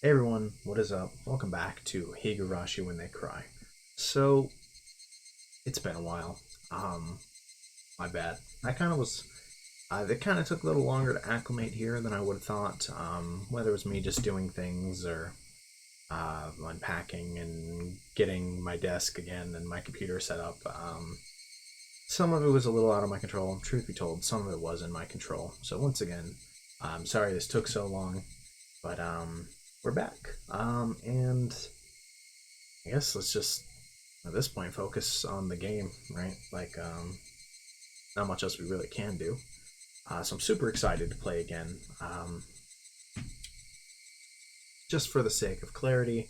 Hey everyone, what is up? Welcome back to Higurashi When They Cry. So, it's been a while. My bad. I kind of was. It kind of took a little longer to acclimate here than I would have thought. Whether it was me just doing things or unpacking and getting my desk again and my computer set up. Some of it was a little out of my control. Truth be told, some of it was in my control. So once again, I'm sorry this took so long, but we're back. And I guess let's just, at this point, focus on the game, right? Like, not much else we really can do. So I'm super excited to play again. Just for the sake of clarity,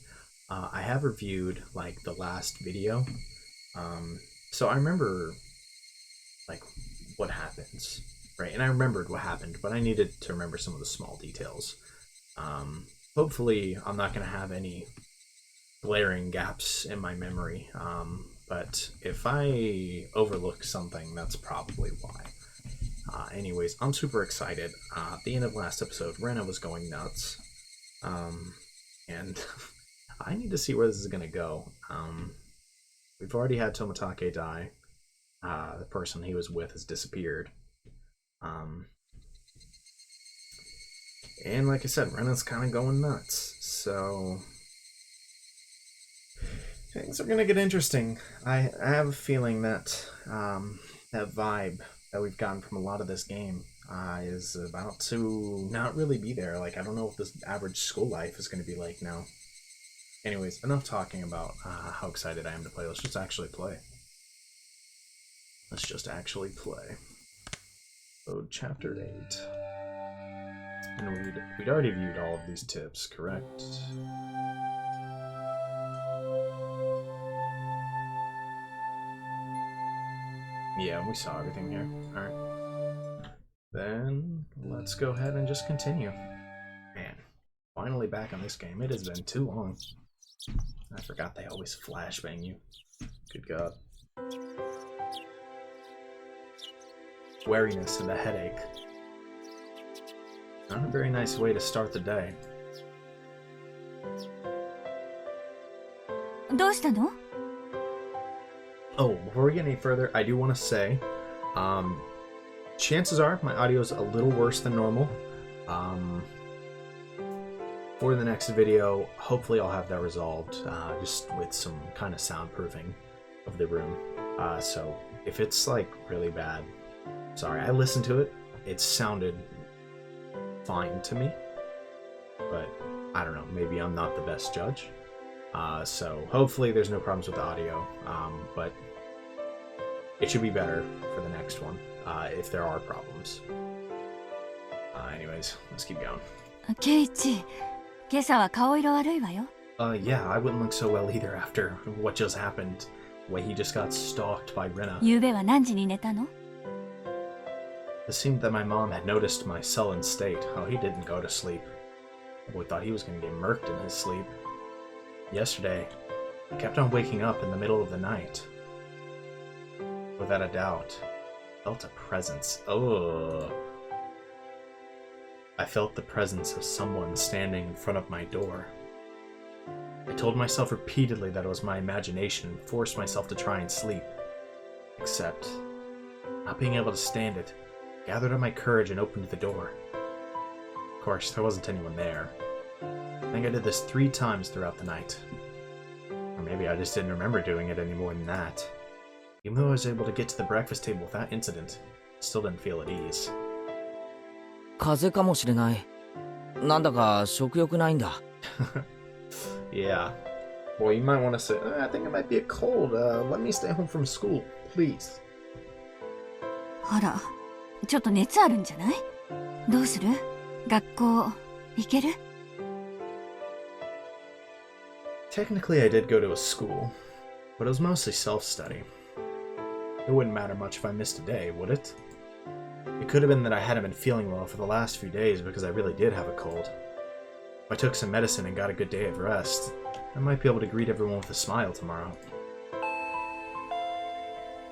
I have reviewed, like, the last video. So I remember, like, what happens, right? And I remembered what happened, but I needed to remember some of the small details. Hopefully I'm not going to have any glaring gaps in my memory, but if I overlook something, that's probably why. Anyways, I'm super excited. At the end of last episode, Rena was going nuts, and I need to see where this is going to go. We've already had Tomitake die. The person he was with has disappeared. And like I said, Rena's kind of going nuts, so things are gonna get interesting. I have a feeling that that vibe that we've gotten from a lot of this game is about to not really be there. Like, I don't know what this average school life is going to be like now. Anyways, enough talking about how excited I am to play. Let's just actually play. Load Chapter 8. And we'd already viewed all of these tips, correct? Yeah, we saw everything here. Alright. Then, let's go ahead and just continue. Man, finally back on this game. It has been too long. I forgot they always flashbang you. Good God. Wariness and a headache. Not a very nice way to start the day. どうしたの? Oh, before we get any further, I do want to say, chances are my audio is a little worse than normal. For the next video, hopefully I'll have that resolved, just with some kind of soundproofing of the room. So if it's like really bad, sorry. I listened to it. It sounded fine to me, but I don't know, maybe I'm not the best judge. So hopefully there's no problems with the audio, but it should be better for the next one, if there are problems. Anyways, let's keep going. Keichi, 今朝は顔色悪いわよ。 Yeah, I wouldn't look so well either after what just happened. The way he just got stalked by Rena. 昨夜は何時に寝たの? It seemed that my mom had noticed my sullen state. Oh, he didn't go to sleep. The boy thought he was going to get murked in his sleep. Yesterday, he kept on waking up in the middle of the night. Without a doubt, I felt a presence. Oh. I felt the presence of someone standing in front of my door. I told myself repeatedly that it was my imagination and forced myself to try and sleep. Except, not being able to stand it, I gathered up my courage and opened the door. Of course, there wasn't anyone there. I think I did this 3 times throughout the night. Or maybe I just didn't remember doing it any more than that. Even though I was able to get to the breakfast table without incident, I still didn't feel at ease. 風邪かもしれない。なんだか食欲ないんだ。Yeah. Boy, you might want to say, I think it might be a cold. Let me stay home from school, please. あら、ちょっと熱あるんじゃない? どうする? 学校行ける? Technically, I did go to a school, but it was mostly self-study. It wouldn't matter much if I missed a day, would it? It could have been that I hadn't been feeling well for the last few days because I really did have a cold. If I took some medicine and got a good day of rest, I might be able to greet everyone with a smile tomorrow.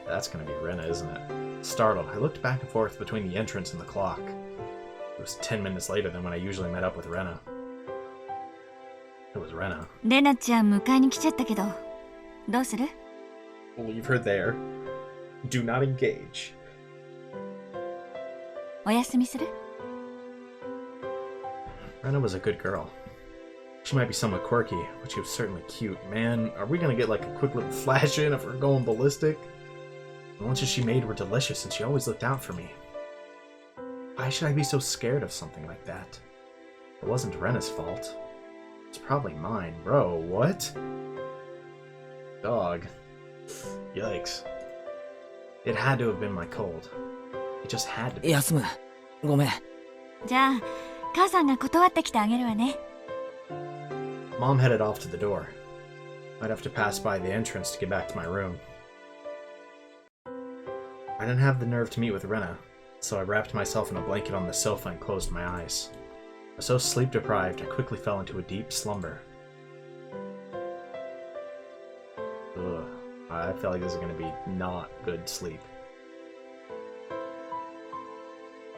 That's gonna be Rena, isn't it? Startled, I looked back and forth between the entrance and the clock. It was 10 minutes later than when I usually met up with Rena. It was Rena. レナちゃん迎えに来ちゃったけど、どうする？ We'll leave her there. Do not engage. お休みする？ Rena was a good girl. She might be somewhat quirky, but she was certainly cute. Man, are we gonna get like a quick little flash in of her going ballistic? The lunches she made were delicious and she always looked out for me. Why should I be so scared of something like that? It wasn't Rena's fault. It's probably mine. Bro, what? Dog. Yikes. It had to have been my cold. It just had to be. 休む。ごめん。じゃあ、母さんが断ってきてあげるわね。Mom headed off to the door. I'd have to pass by the entrance to get back to my room. I didn't have the nerve to meet with Rena, so I wrapped myself in a blanket on the sofa and closed my eyes. I was so sleep-deprived, I quickly fell into a deep slumber. Ugh, I feel like this is going to be not good sleep.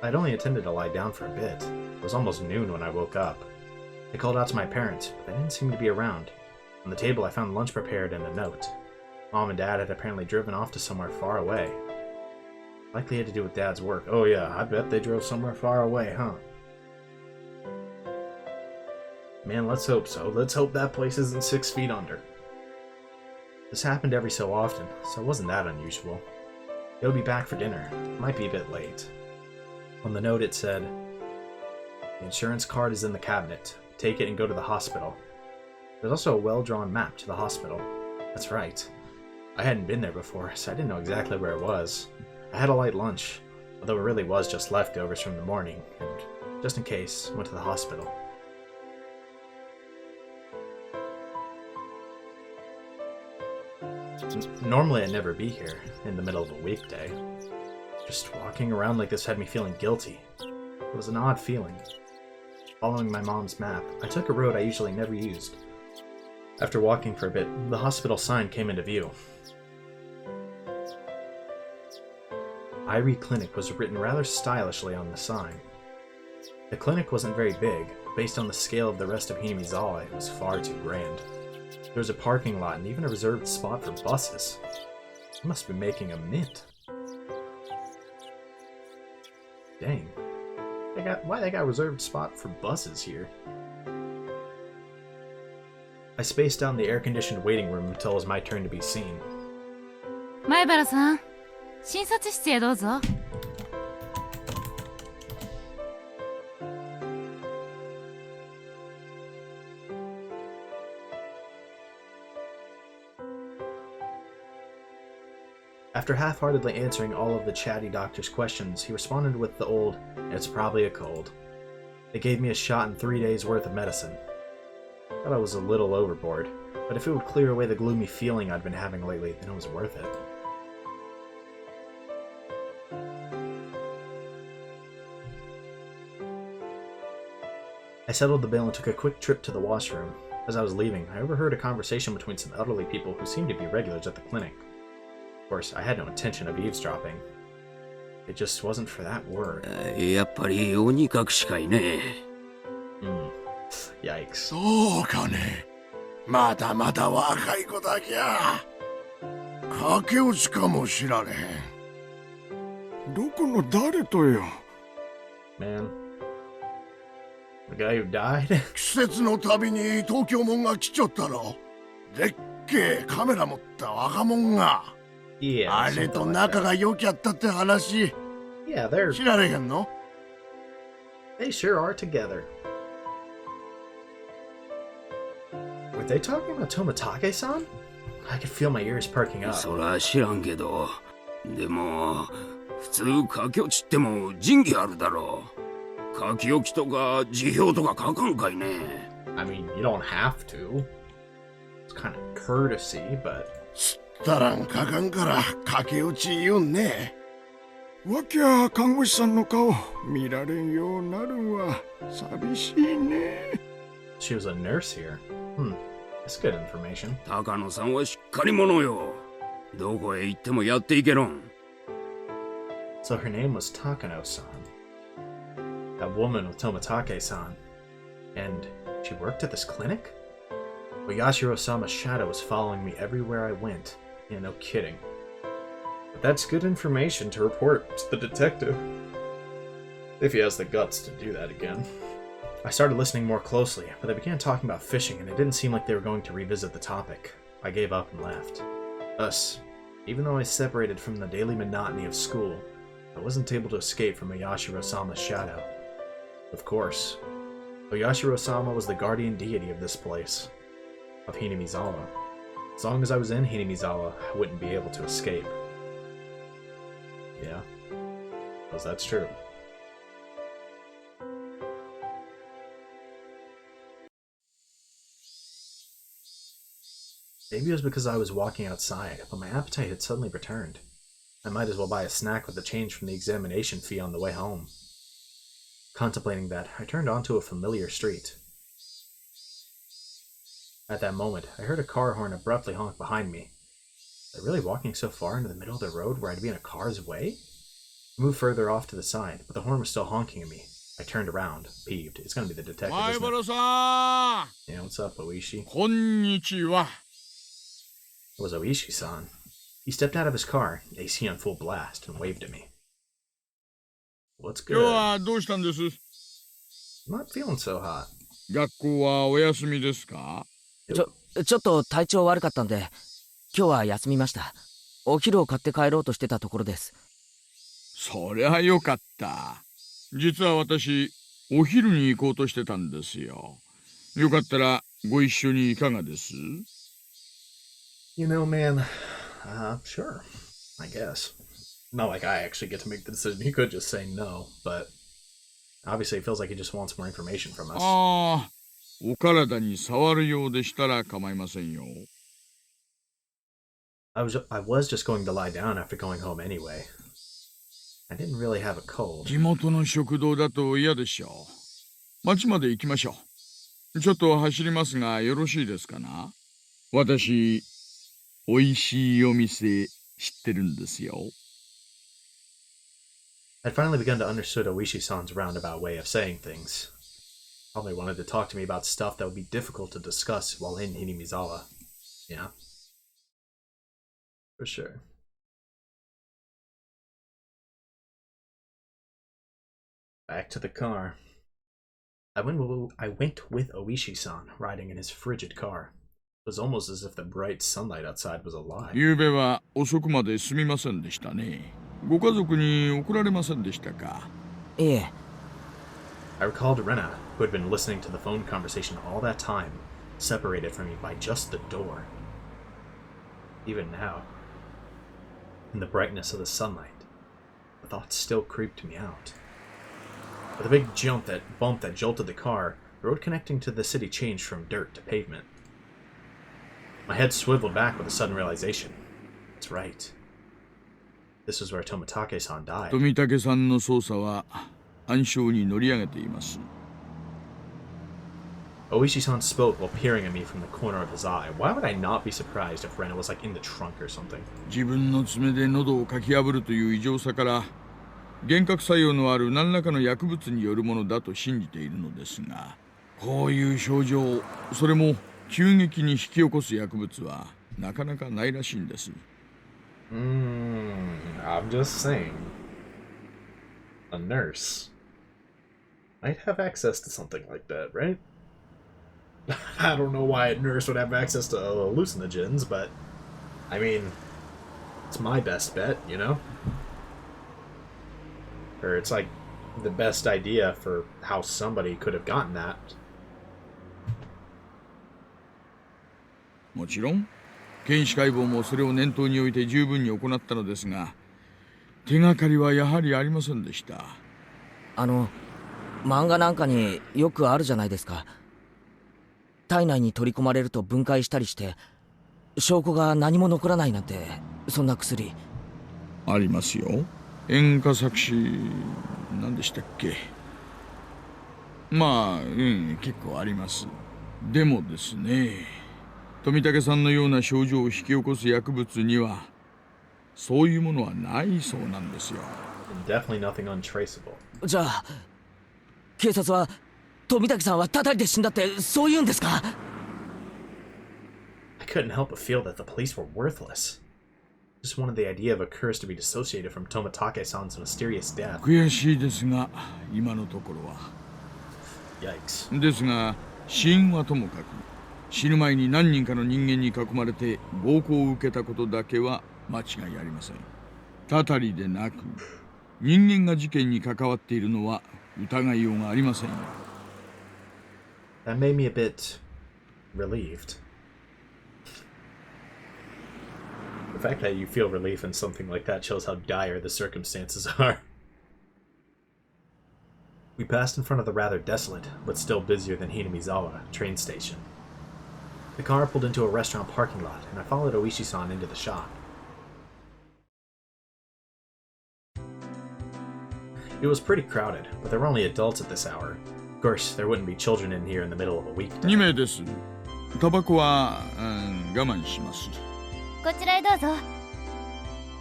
I'd only intended to lie down for a bit. It was almost noon when I woke up. I called out to my parents, but they didn't seem to be around. On the table, I found lunch prepared and a note. Mom and Dad had apparently driven off to somewhere far away. Likely had to do with Dad's work. Oh yeah, I bet they drove somewhere far away, huh? Man, let's hope so. Let's hope that place isn't 6 feet under. This happened every so often, so it wasn't that unusual. They'll be back for dinner. It might be a bit late. On the note it said, "The insurance card is in the cabinet. Take it and go to the hospital." There's also a well-drawn map to the hospital. That's right. I hadn't been there before, so I didn't know exactly where it was. I had a light lunch, although it really was just leftovers from the morning, and just in case, went to the hospital. Normally I'd never be here, in the middle of a weekday. Just walking around like this had me feeling guilty. It was an odd feeling. Following my mom's map, I took a road I usually never used. After walking for a bit, the hospital sign came into view. Irie Clinic was written rather stylishly on the sign. The clinic wasn't very big. Based on the scale of the rest of Hinamizawa, it was far too grand. There was a parking lot and even a reserved spot for buses. I must be making a mint. Dang. Why they got a reserved spot for buses here? I spaced down the air-conditioned waiting room until it was my turn to be seen. 前原さん、診察室へどうぞ。After half-heartedly answering all of the chatty doctor's questions, he responded with the old, "It's probably a cold." They gave me a shot and 3 days' worth of medicine. I thought I was a little overboard, but if it would clear away the gloomy feeling I'd been having lately, then it was worth it. I settled the bill and took a quick trip to the washroom. As I was leaving, I overheard a conversation between some elderly people who seemed to be regulars at the clinic. Of course, I had no intention of eavesdropping. It just wasn't for that word. やっぱり鬼隠しかいね。Yikes. そうかね。まだまだ若い子だけゃ。駆け落ちかもしられへん。どこの誰とよ。Man. The guy who died? 季節のたびに東京門が来ちょったろ。でっけえカメラ持った若者が。Yeah. あれと仲が良きゃったって話。Yeah, they're... 知られへんの？ They sure are together. Were they talking about Tomitake-San? I could feel my ears perking up. そら知らんけど、でも普通駆け落ちっても仁義あるだろう。書き置きとか辞表とか書かんかいね。I mean, you don't have to. It's kind of courtesy, but... すったらん書かんから駆け落ち言うんね。わきゃ看護師さんの顔見られんようなるんは寂しいね。She was a nurse here. That's good information. 高野さんはしっかり者よ。どこへ行ってもやっていけろん。So her name was Takano-san. That woman with Tomitake-san. And she worked at this clinic? But Yashiro-sama's shadow was following me everywhere I went. Yeah, no kidding. But that's good information to report to the detective. If he has the guts to do that again. I started listening more closely, but they began talking about fishing, and it didn't seem like they were going to revisit the topic. I gave up and left. Thus, even though I separated from the daily monotony of school, I wasn't able to escape from Yashiro-sama's shadow. Of course, Yashiro-sama was the guardian deity of this place, of Hinamizawa. As long as I was in Hinamizawa, I wouldn't be able to escape. Yeah, because that's true. Maybe it was because I was walking outside, but my appetite had suddenly returned. I might as well buy a snack with the change from the examination fee on the way home. Contemplating that, I turned onto a familiar street. At that moment, I heard a car horn abruptly honk behind me. Was I really walking so far into the middle of the road where I'd be in a car's way? I moved further off to the side, but the horn was still honking at me. I turned around, peeved. It's gonna be the detective, isn't it? Yeah, what's up, Ooishi? Konnichiwa. It was Ooishi-San. He stepped out of his car, AC on full blast, and waved at me. What's good? 今日はどうしたんです? I'm not feeling so hot. 学校はお休みですか? ちょっと体調悪かったんで、今日は休みました。お昼を買って帰ろうとしてたところです。そりゃよかった。実は私、お昼に行こうとしてたんですよ。よかったらご一緒にいかがです? You know, man, sure, I guess. Not like I actually get to make the decision. He could just say no, but obviously it feels like he just wants more information from us. ああ、お体に触るようでしたら構いませんよ。I was just going to lie down after going home anyway. I didn't really have a cold. 地元の食堂だと嫌でしょう。町まで行きましょう。ちょっと走りますがよろしいですかな? 私、おいしいお店知ってるんですよ。I'd finally begun to understand Ooishi-san's roundabout way of saying things. Probably wanted to talk to me about stuff that would be difficult to discuss while in Hinamizawa. Yeah. For sure. Back to the car. I went with Ooishi-san, riding in his frigid car. It was almost as if the bright sunlight outside was alive. 昨夜は遅くまですみませんでしたね。ご家族に送られませんでしたか? いえ。I recalled Rena, who had been listening to the phone conversation all that time, separated from me by just the door. Even now, in the brightness of the sunlight, the thoughts still creeped me out. With a big bump that jolted the car, the road connecting to the city changed from dirt to pavement. My head swiveled back with a sudden realization. That's right. This was where Tomitake-San died. Tomitake-San の捜査は暗礁に乗り上げています。Ooishi-san spoke while peering at me from the corner of his eye. Why would I not be surprised if Rena was like in the trunk or something? 自分の爪で喉をかき破るという異常さから、幻覚作用のある何らかの薬物によるものだと信じているのですが、こういう症状、それも急激に引き起こす薬物はなかなかないらしいんです。I'm just saying. A nurse might have access to something like that, right? I don't know why a nurse would have access to hallucinogens, but I mean, it's my best bet, you know? Or it's like the best idea for how somebody could have gotten that. もちろん、検視解剖もそれを念頭に置いて十分に行ったのですが、手がかりはやはりありませんでした。漫画なんかによくあるじゃないですか。体内に取り込まれると分解したりして証拠が何も残らないなんて、そんな薬ありますよ。塩化錯視何でしたっけ。まあ、結構あります。でもですね、富武さんのような症状を引き起こす薬物にはそういうものはないそうなんですよ。Definitely nothing untraceable. じゃあ警察は富武さんはたたりで死んだってそう言うんですか？ couldn't help but feel that the police were worthless. Just wanted the idea of a curse to be dissociated from Tomitake-san's mysterious death. 悔しいですが、今のところは。Yikes. ですが、死因はともかく、死ぬ前に何人かの人間に囲まれて暴行を受けたことだけは間違いありません。たたりでなく、人間が事件に関わっているのは疑いようがありませんよ。That made me a bit relieved. The fact that you feel relief in something like that shows how dire the circumstances are. We passed in front of the rather desolate, but still busier than Hinamizawa, train station. The car pulled into a restaurant parking lot, and I followed Ooishi-San into the shop. It was pretty crowded, but there were only adults at this hour. Of course, there wouldn't be children in here in the middle of a weekday. 2名です。タバコは、我慢します。こちらへどうぞ。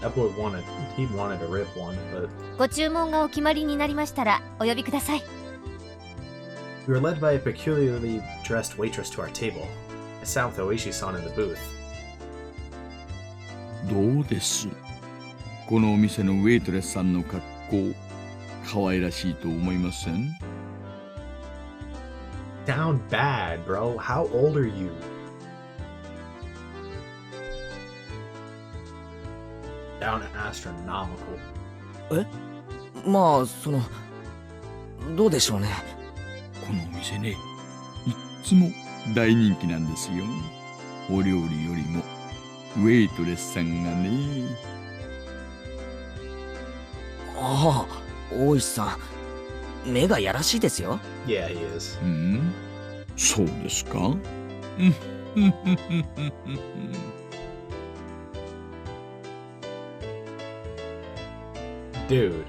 That boy he wanted to rip one, but ご注文がお決まりになりましたらお呼びください。 we were led by a peculiarly dressed waitress to our table. I sat with Ooishi-san in the booth. どうです？このお店のウェイトレスさんの格好、可愛らしいと思いません？ Down bad, bro. How old are you? Down astronomical. え？まあ、どうでしょうね。このお店ね、いっつも大人気なんですよ。お料理よりもウェイトレスさんがね。ああ、大石さん、目がやらしいですよ。Yeah, he is. そうですか？Dude,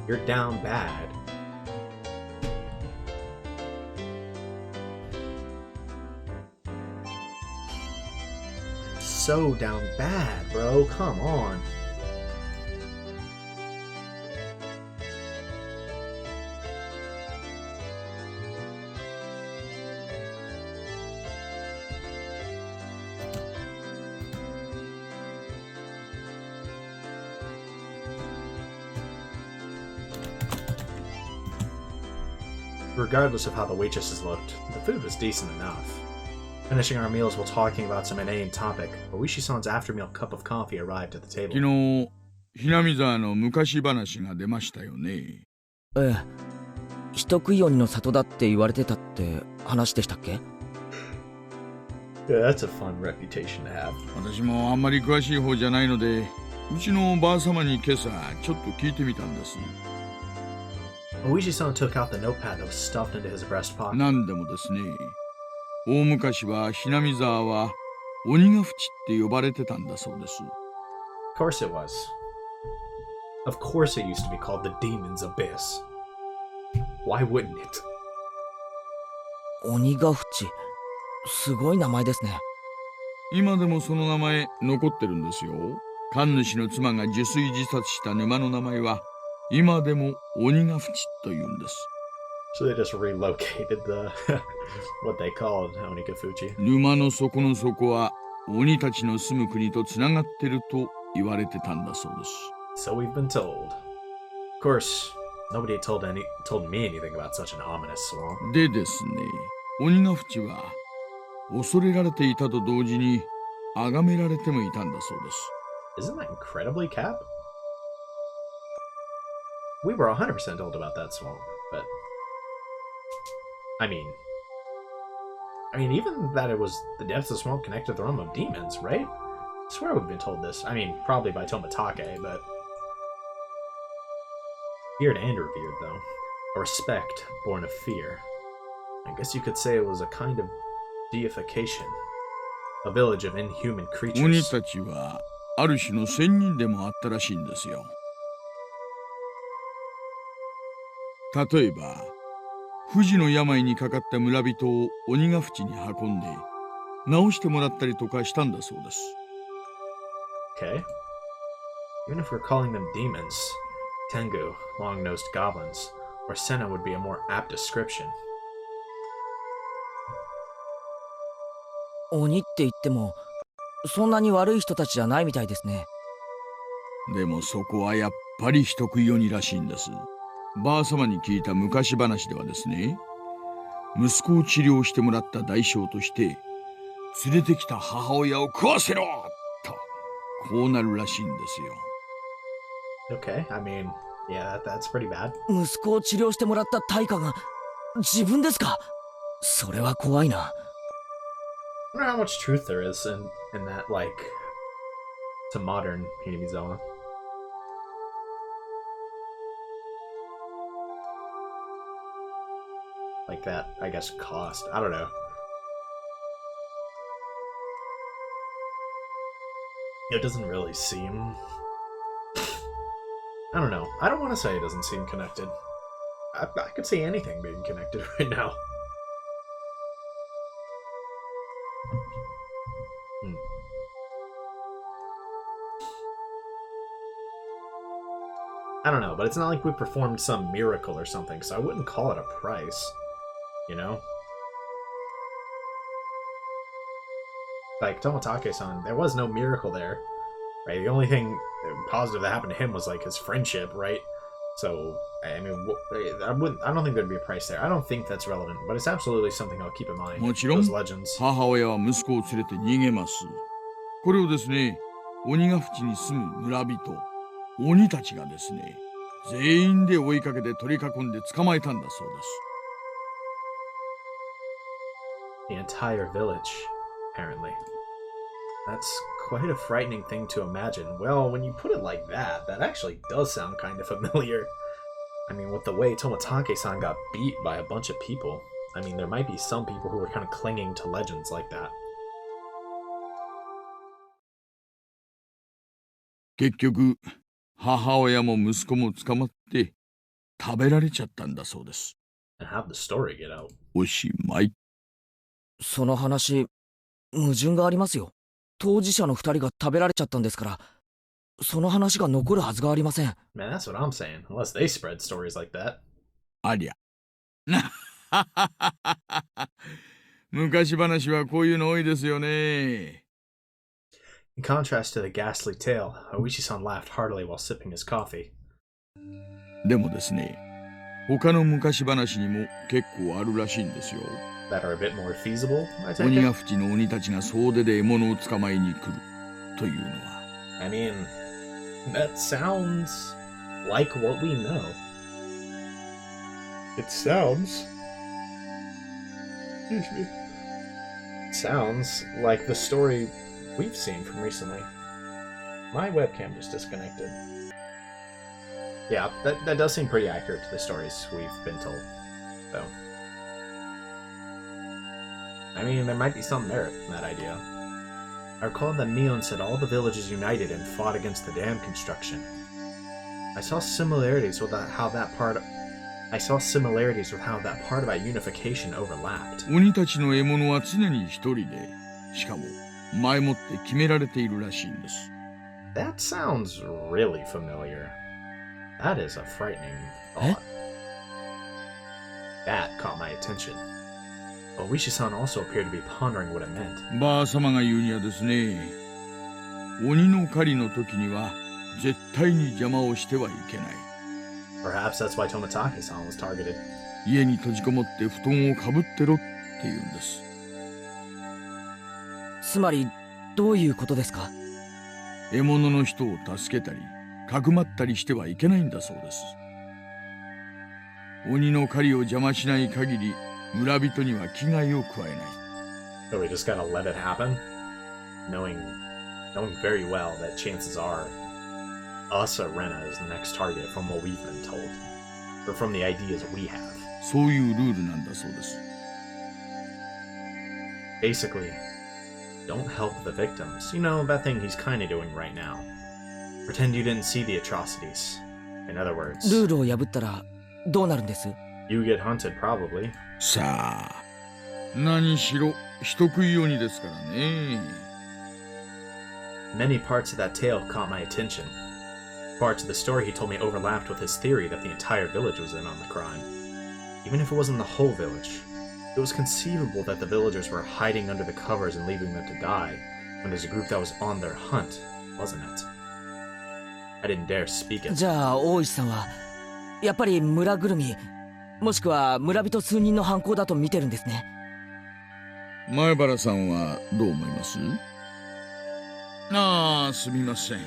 you're down bad. So down bad, bro. Come on. Regardless of how the waitresses looked, the food was decent enough. Finishing our meals while talking about some inane topic, Ooishi-san's after-meal cup of coffee arrived at the table. 昨日、Hinamizawaの昔話が出ましたよね。ええ、人食い鬼の里だって言われてたって話でしたっけ？ Yeah, that's a fun reputation to have. 私もあんまり詳しい方じゃないので、うちのばあ様に今朝ちょっと聞いてみたんです。Ooishi-san took out the notepad that was stuffed into his breast pocket. なんでもですね、大昔はHinamizawaは鬼ヶ淵って呼ばれてたんだそうです。Of course it was. Of course it used to be called the Demon's Abyss. Why wouldn't it? 鬼ヶ淵、すごい名前ですね。今でもその名前残ってるんですよ。神主の妻が受水自殺した沼の名前は今でも鬼ヶ淵と言うんです。So they just relocated the what they called Onikafuchi. 沼の底の底は鬼たちの住む国とつながってると言われてたんだそうです。So we've been told. Of course, nobody had told me anything about such an ominous swamp. でですね、鬼ヶ淵は恐れられていたと同時に崇められてもいたんだそうです。 Isn't that incredibly, Cap? We were 100% told about that swamp, but I mean, even that it was the depths of the swamp connected to the realm of demons, right? I swear we've been told this. I mean, probably by Tomitake, but feared and revered, though. A respect born of fear. I guess you could say it was a kind of deification. A village of inhuman 鬼 creatures. たちはある種の仙人でもあったらしいんですよ。例えば不治の病にかかった村人を鬼ヶ淵に運んで治してもらったりとかしたんだそうです。 Okay. Even if we're calling them demons, Tengu, long-nosed goblins, or Senna would be a more apt description. 鬼って言ってもそんなに悪い人たちじゃないみたいですね。でもそこはやっぱり人食い鬼らしいんです。ばあ様に聞いた昔話ではですね、息子を治療してもらった代償として連れてきた母親を食わせろとこうなるらしいんですよ。 Okay, I mean, yeah, that's pretty bad. 息子を治療してもらった対価が自分ですか？それは怖いな。I wonder how much truth there is in that, like, to modern Hinamizawa. Like that, I guess, cost. I don't know. It doesn't really seem... I don't know. I don't want to say it doesn't seem connected. I could see anything being connected right now. I don't know, but it's not like we performed some miracle or something, so I wouldn't call it a price. You know? Like, Tomitake-San, there was no miracle there, right? The only thing positive that happened to him was, like, his friendship, right? So, I mean, I don't think there'd be a price there. I don't think that's relevant, but it's absolutely something I'll keep in mind. もちろん Those legends. 母親は息子を連れて逃げます。これをですね、鬼ヶ淵に住む村人、鬼たちがですね、全員で追いかけて取り囲んで捕まえたんだそうです。The entire village, apparently. That's quite a frightening thing to imagine. Well, when you put it like that, that actually does sound kind of familiar. I mean, with the way Tomitake-san got beat by a bunch of people, I mean, there might be some people who are kind of clinging to legends like that. 結局、母親も息子も捕まって食べられちゃったんだそうです。And how'd the story get out? おしまい。その話矛盾がありますよ。当事者の2人が食べられちゃったんですから、その話が残るはずがありません。Man, that's what I'm saying. Unless they spread stories like that. ありゃ。昔話はこういうの多いですよね。In contrast to the ghastly tale, Ooishi-San laughed heartily while sipping his coffee. でもですね、他の昔話にも結構あるらしいんですよ。That are a bit more feasible, I take 鬼 it? ヶ淵の鬼たちが総出で獲物を捕まえに来るというのは。I mean, that sounds like what we know. It sounds... Excuse me. It sounds like the story we've seen from recently. My webcam just disconnected. Yeah, that does seem pretty accurate to the stories we've been told, though. I mean, there might be some merit in that idea. I recall that Mion said all the villages united and fought against the dam construction. I saw similarities with how that part about unification overlapped. 鬼たちの獲物は常に一人で、しかも前もって決められているらしいんです。That sounds really familiar. That is a frightening thought. That caught my attention. Ooishi-san also appeared to be pondering what it meant. ばあ様が言うにはですね、鬼の狩りの時には絶対に邪魔をしてはいけない。Perhaps that's why Tomitake-san was targeted. 家に閉じこもって布団をかぶってろって言うんです。つまりどういうことですか？獲物の人を助けたり、かくまったりしてはいけないんだそうです。鬼の狩りを邪魔しない限り、村人には危害を加えない。So we just gotta let it happen, knowing very well that chances are us or Rena is the next target from what we've been told, or from the ideas we have. そういうルールなんだそうです。Basically, don't help the victims. You know, that thing he's kinda doing right now. Pretend you didn't see the atrocities. In other words, ルールを破ったらどうなるんです？ you get hunted, probably. さあ、何しろ人食い鬼ですからね。Many parts of that tale caught my attention. Parts of the story he told me overlapped with his theory that the entire village was in on the crime. Even if it wasn't the whole village, It was conceivable that the villagers were hiding under the covers and leaving them to die, when there's a group that was on their hunt, wasn't it? I didn't dare speak it. じゃあ大石さんはやっぱり村ぐるみもしくは村人数人の犯行だと見てるんですね。前原さんはどう思います？ああ、すみません。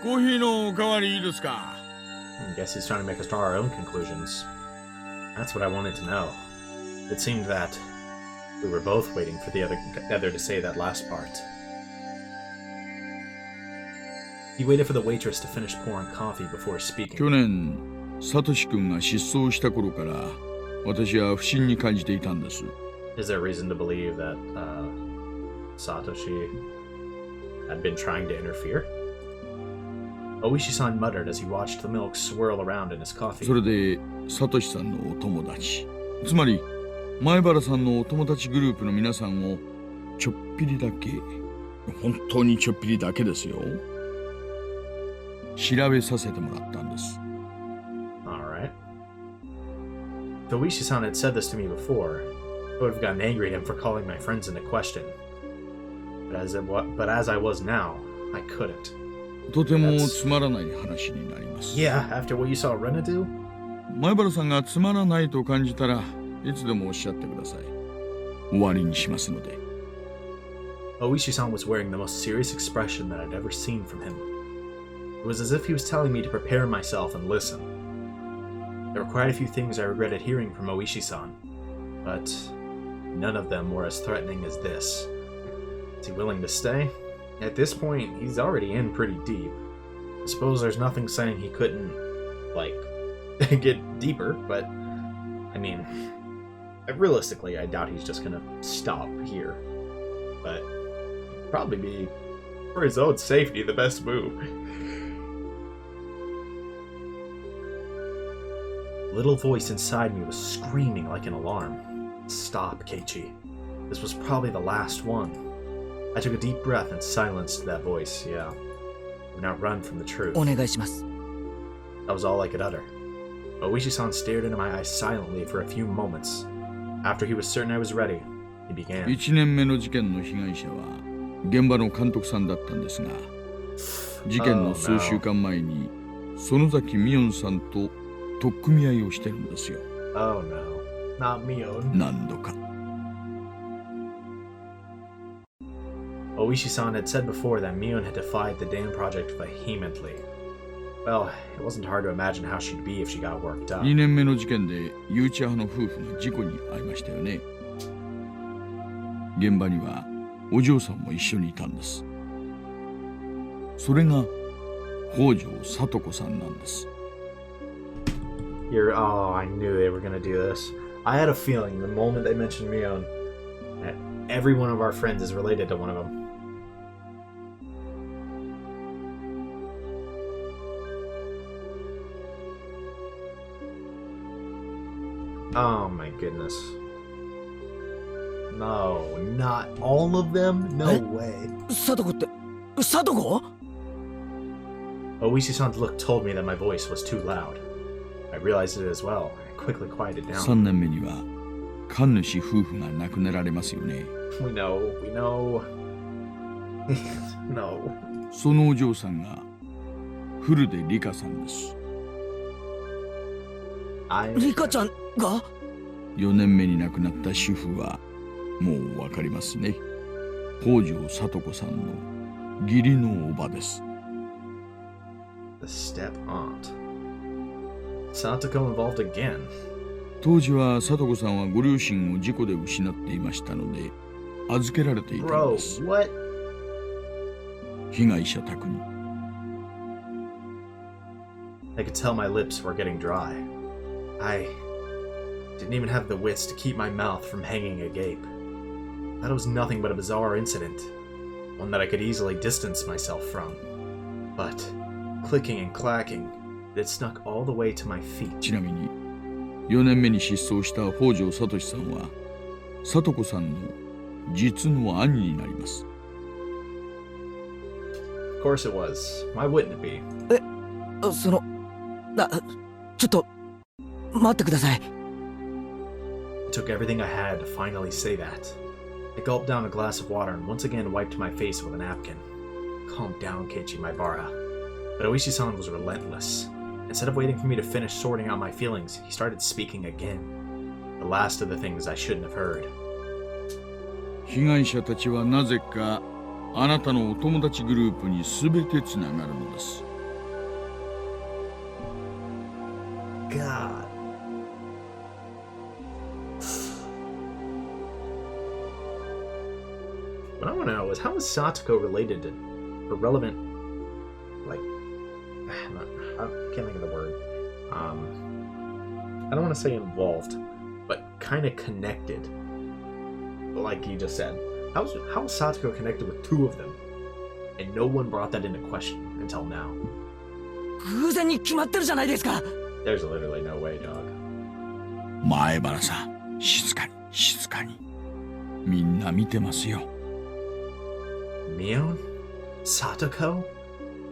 コーヒーのおかわりいいですか？ I guess he's trying to make us draw our own conclusions. That's what I wanted to know. It seemed that we were both waiting for the other to say that last part. He waited for the waitress to finish pouring coffee before speaking. 去年、サトシ君が失踪した頃から私は不審に感じていたんです。Is there reason to believe that Satoshi had been trying to interfere? Ooishi-San muttered as he watched the milk swirl around in his coffee. それで、サトシさんのお友達、つまり前原さんのお友達グループの皆さんをちょっぴりだけ、本当にちょっぴりだけですよ、調べさせてもらったんです。Alright. If Ooishi-san had said this to me before, I would have gotten angry at him for calling my friends into question. But as I was now, I couldn't. とてもつまらない話になります。Yeah, after what you saw Rena do? 前原さんがつまらないと感じたらいつでもおっしゃってください。終わりにしますので。Ooishi-san was wearing the most serious expression that I'd ever seen from him. It was as if he was telling me to prepare myself and listen. There were quite a few things I regretted hearing from Ooishi-san, but none of them were as threatening as this. Is he willing to stay? At this point, he's already in pretty deep. I suppose there's nothing saying he couldn't, get deeper, but, I mean, realistically, I doubt he's just gonna stop here. But, probably be, for his own safety, the best move. A little voice inside me was screaming like an alarm. Stop, Keichi. This was probably the last one. I took a deep breath and silenced that voice, yeah. I would not run from the truth. お願いします。 That was all I could utter. Ooishi-san stared into my eyes silently for a few moments. After he was certain I was ready, he began. 1年目の事件の被害者は現場の監督さんだったんですが、事件の数週間前に園崎美音さんと取っ組み合いをしてるんですよ。Oh no, not Mion. 何度か。Ooishi-san had said before that Mion had defied the dam project vehemently. Well, it wasn't hard to imagine how she'd be if she got worked up. 2年目の事件で誘致派の夫婦が事故に遭いましたよね。現場にはお嬢さんも一緒にいたんです。それが北条聡子さんなんです。Oh, I knew they were gonna do this. I had a feeling the moment they mentioned Mion that every one of our friends is related to one of them. Oh my goodness. No, not all of them? No way. 貞子って貞子？ Ooishi-san's look told me that my voice was too loud. I realized it as well. I quickly quieted down. 3年目には神主夫婦が亡くなられますよね。We know. No. そのお嬢さんが古出里香さんです。リカちゃんが4年目に亡くなった主婦はもうわかりますね。北条聡子さんの義理のおばです。The step aunt. Satoko involved again. 当時は聡子さんはご両親を事故で失っていましたので預けられていたんです。 Bro, what? 被害者宅に。I could tell my lips were getting dry. I didn't even have the wits to keep my mouth from hanging agape. That was nothing but a bizarre incident, one that I could easily distance myself from. But clicking and clacking, it snuck all the way to my feet. ちなみに4年目に失踪した北条聡さんは聡子さんの実の兄になります。 Of course it was. Why wouldn't it be? ちょっと待ってください。It took everything I had to finally say that. I gulped down a glass of water and once again wiped my face with a napkin. Calm down, Keichi Maibara. But Ooishi-San was relentless. Instead of waiting for me to finish sorting out my feelings, he started speaking again. The last of the things I shouldn't have heard. 被害者たちはなぜかあなたのお友達グループに全てつながるのです。God. What I want to know is how is Satoko related to irrelevant, like, I can't think of the word. I don't want to say involved, but kind of connected. Like you just said, how is Satoko connected with two of them, and no one brought that into question until now? 偶然に決まってるじゃないですか。 There's literally no way, dog. 前原さん、静かに静かに。みんな見てますよ。Mion? Satoko?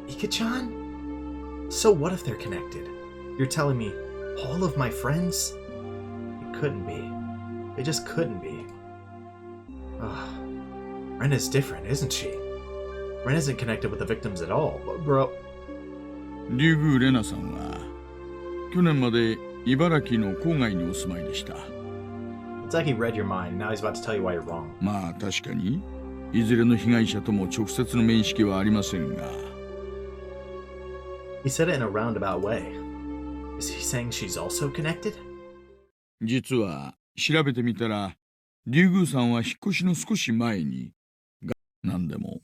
Ika-chan? So what if they're connected? You're telling me all of my friends? It couldn't be. It just couldn't be. Ugh. Rena's different, isn't she? Ren isn't connected with the victims at all, bro. 竜宮レナさんは去年まで茨城の郊外にお住まいでした。It's like he read your mind. Now he's about to tell you why you're wrong. まあ確かにいずれの被害者とも直接の面識はありませんが。He said it in a roundabout way. Is he saying she's also connected? 実は調べてみたら竜宮さんは引っ越しの少し前に何でも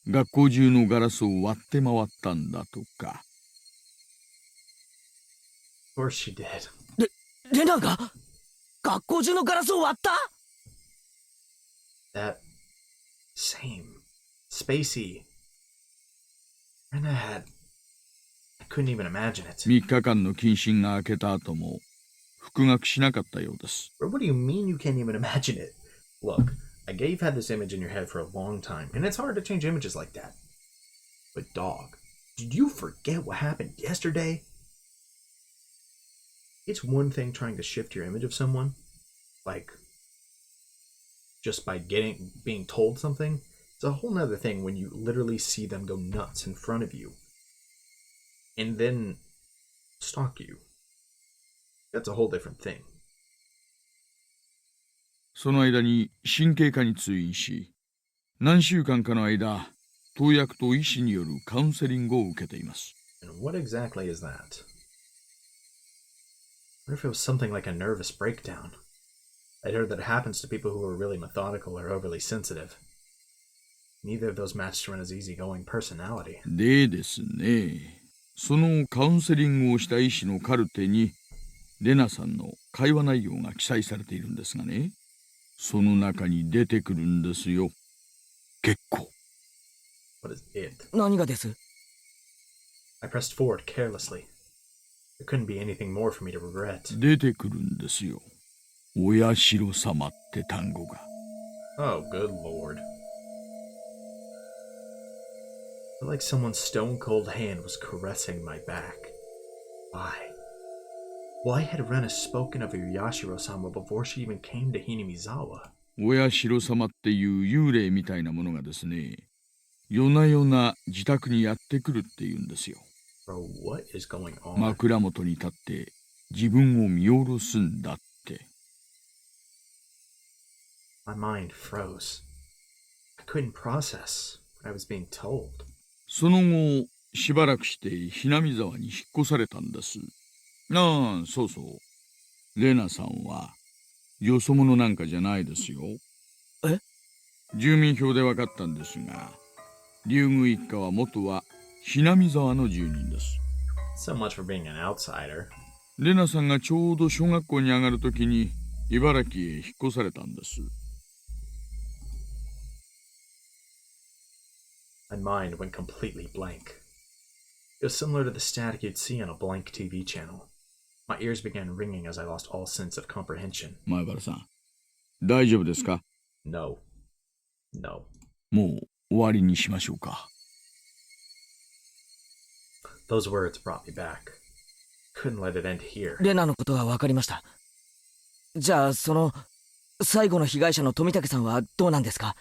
学校中のガラスを割って回ったんだとか。Of course she did. レナが学校中のガラスを割った？ That same spacey. Rena had. I couldn't even imagine it. 3日間の謹慎が明けた後も復学しなかったようです。What do you mean you can't even imagine it? Look, I get you've had this image in your head for a long time, and it's hard to change images like that. But dog, did you forget what happened yesterday? It's one thing trying to shift your image of someone, like just by being told something. It's a whole nother thing when you literally see them go nuts in front of you and then stalk you. That's a whole different thing. その間に神経科に通院し、何週間かの間、投薬と医師によるカウンセリングを受けています。And what exactly is that? What if it was something like a nervous breakdown? I'd heard that it happens to people who are really methodical or overly sensitive. Neither of those matched Rena's easygoing personality. でですね、そのカウンセリングをした医師のカルテに、レナさんの会話内容が記載されているんですがね、その中に出てくるんですよ。結構。What is it? 何がです？ I pressed forward carelessly. There couldn't be anything more for me to regret. 出てくるんですよ。お社様って単語が。Oh, good lord. I felt like someone's stone-cold hand was caressing my back. Why? Why had Rena spoken of Yashiro-sama before she even came to Hinamizawa? お社様っていう幽霊みたいなものがですね、夜な夜な自宅にやってくるっていうんですよ。Bro, what is going on? 枕元に立って自分を見下ろすんだって。My mind froze. I couldn't process what I was being told. その後、しばらくしてHinamizawaに引っ越されたんです。ああ、そうそう。レナさんは、よそ者なんかじゃないですよ。え？住民票で分かったんですが、竜宮一家は元はHinamizawaの住人です。So much for being an outsider. レナさんがちょうど小学校に上がるときに、茨城へ引っ越されたんです。My mind went completely blank. It was similar to the static you'd see on a blank TV channel. My ears began ringing as I lost all sense of comprehension. 前原さん、大丈夫ですか？ No. No. もう終わりにしましょうか。Those words brought me back. Couldn't let it end here. レナのことは分かりました。じゃあ最後の被害者の富武さんはどうなんですか？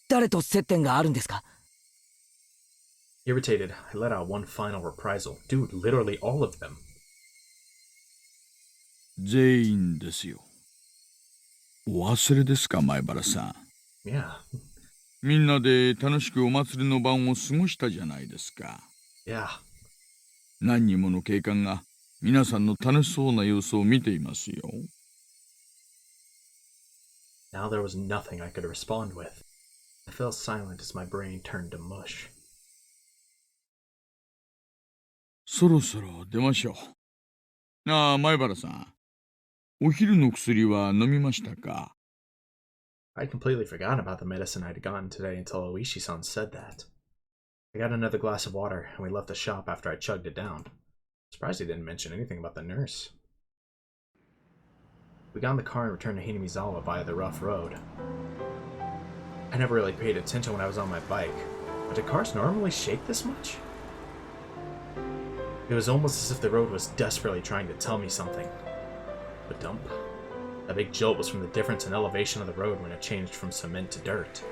誰と接点があるんですか？ Irritated, I let out one final reprisal. Dude, literally all of them. 全員ですよ。お忘れですか、前原さん。Yeah. みんなで楽しくお祭りの晩を過ごしたじゃないですか。Yeah. 何人もの警官が皆さんの楽しそうな様子を見ていますよ。Now there was nothing I could respond with. I fell silent as my brain turned to mush. そろそろ出ましょう。ああ、前原さん。お昼の薬は飲みましたか？ I'd completely forgotten about the medicine I'd gotten today until Ooishi-San said that. I got another glass of water, and we left the shop after I chugged it down. Surprised he didn't mention anything about the nurse. We got in the car and returned to Hinamizawa via the rough road. I never really paid attention when I was on my bike, but do cars normally shake this much? It was almost as if the road was desperately trying to tell me something. A dump? That big jolt was from the difference in elevation of the road when it changed from cement to dirt.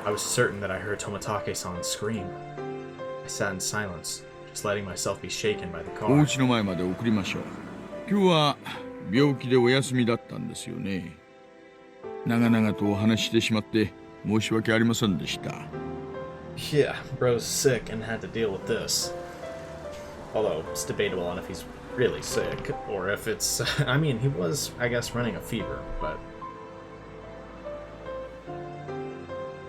I was certain that I heard Tomitake-San scream. I sat in silence, just letting myself be shaken by the お car. 家の前まで送りましょう。今日は病気でお休みだったんですよね。長々とお話ししてしまって申し訳ありませんでした。Yeah, bro's sick and had to deal with this. Although, it's debatable on if he's really sick, or if it's... I mean, he was, I guess, running a fever, but...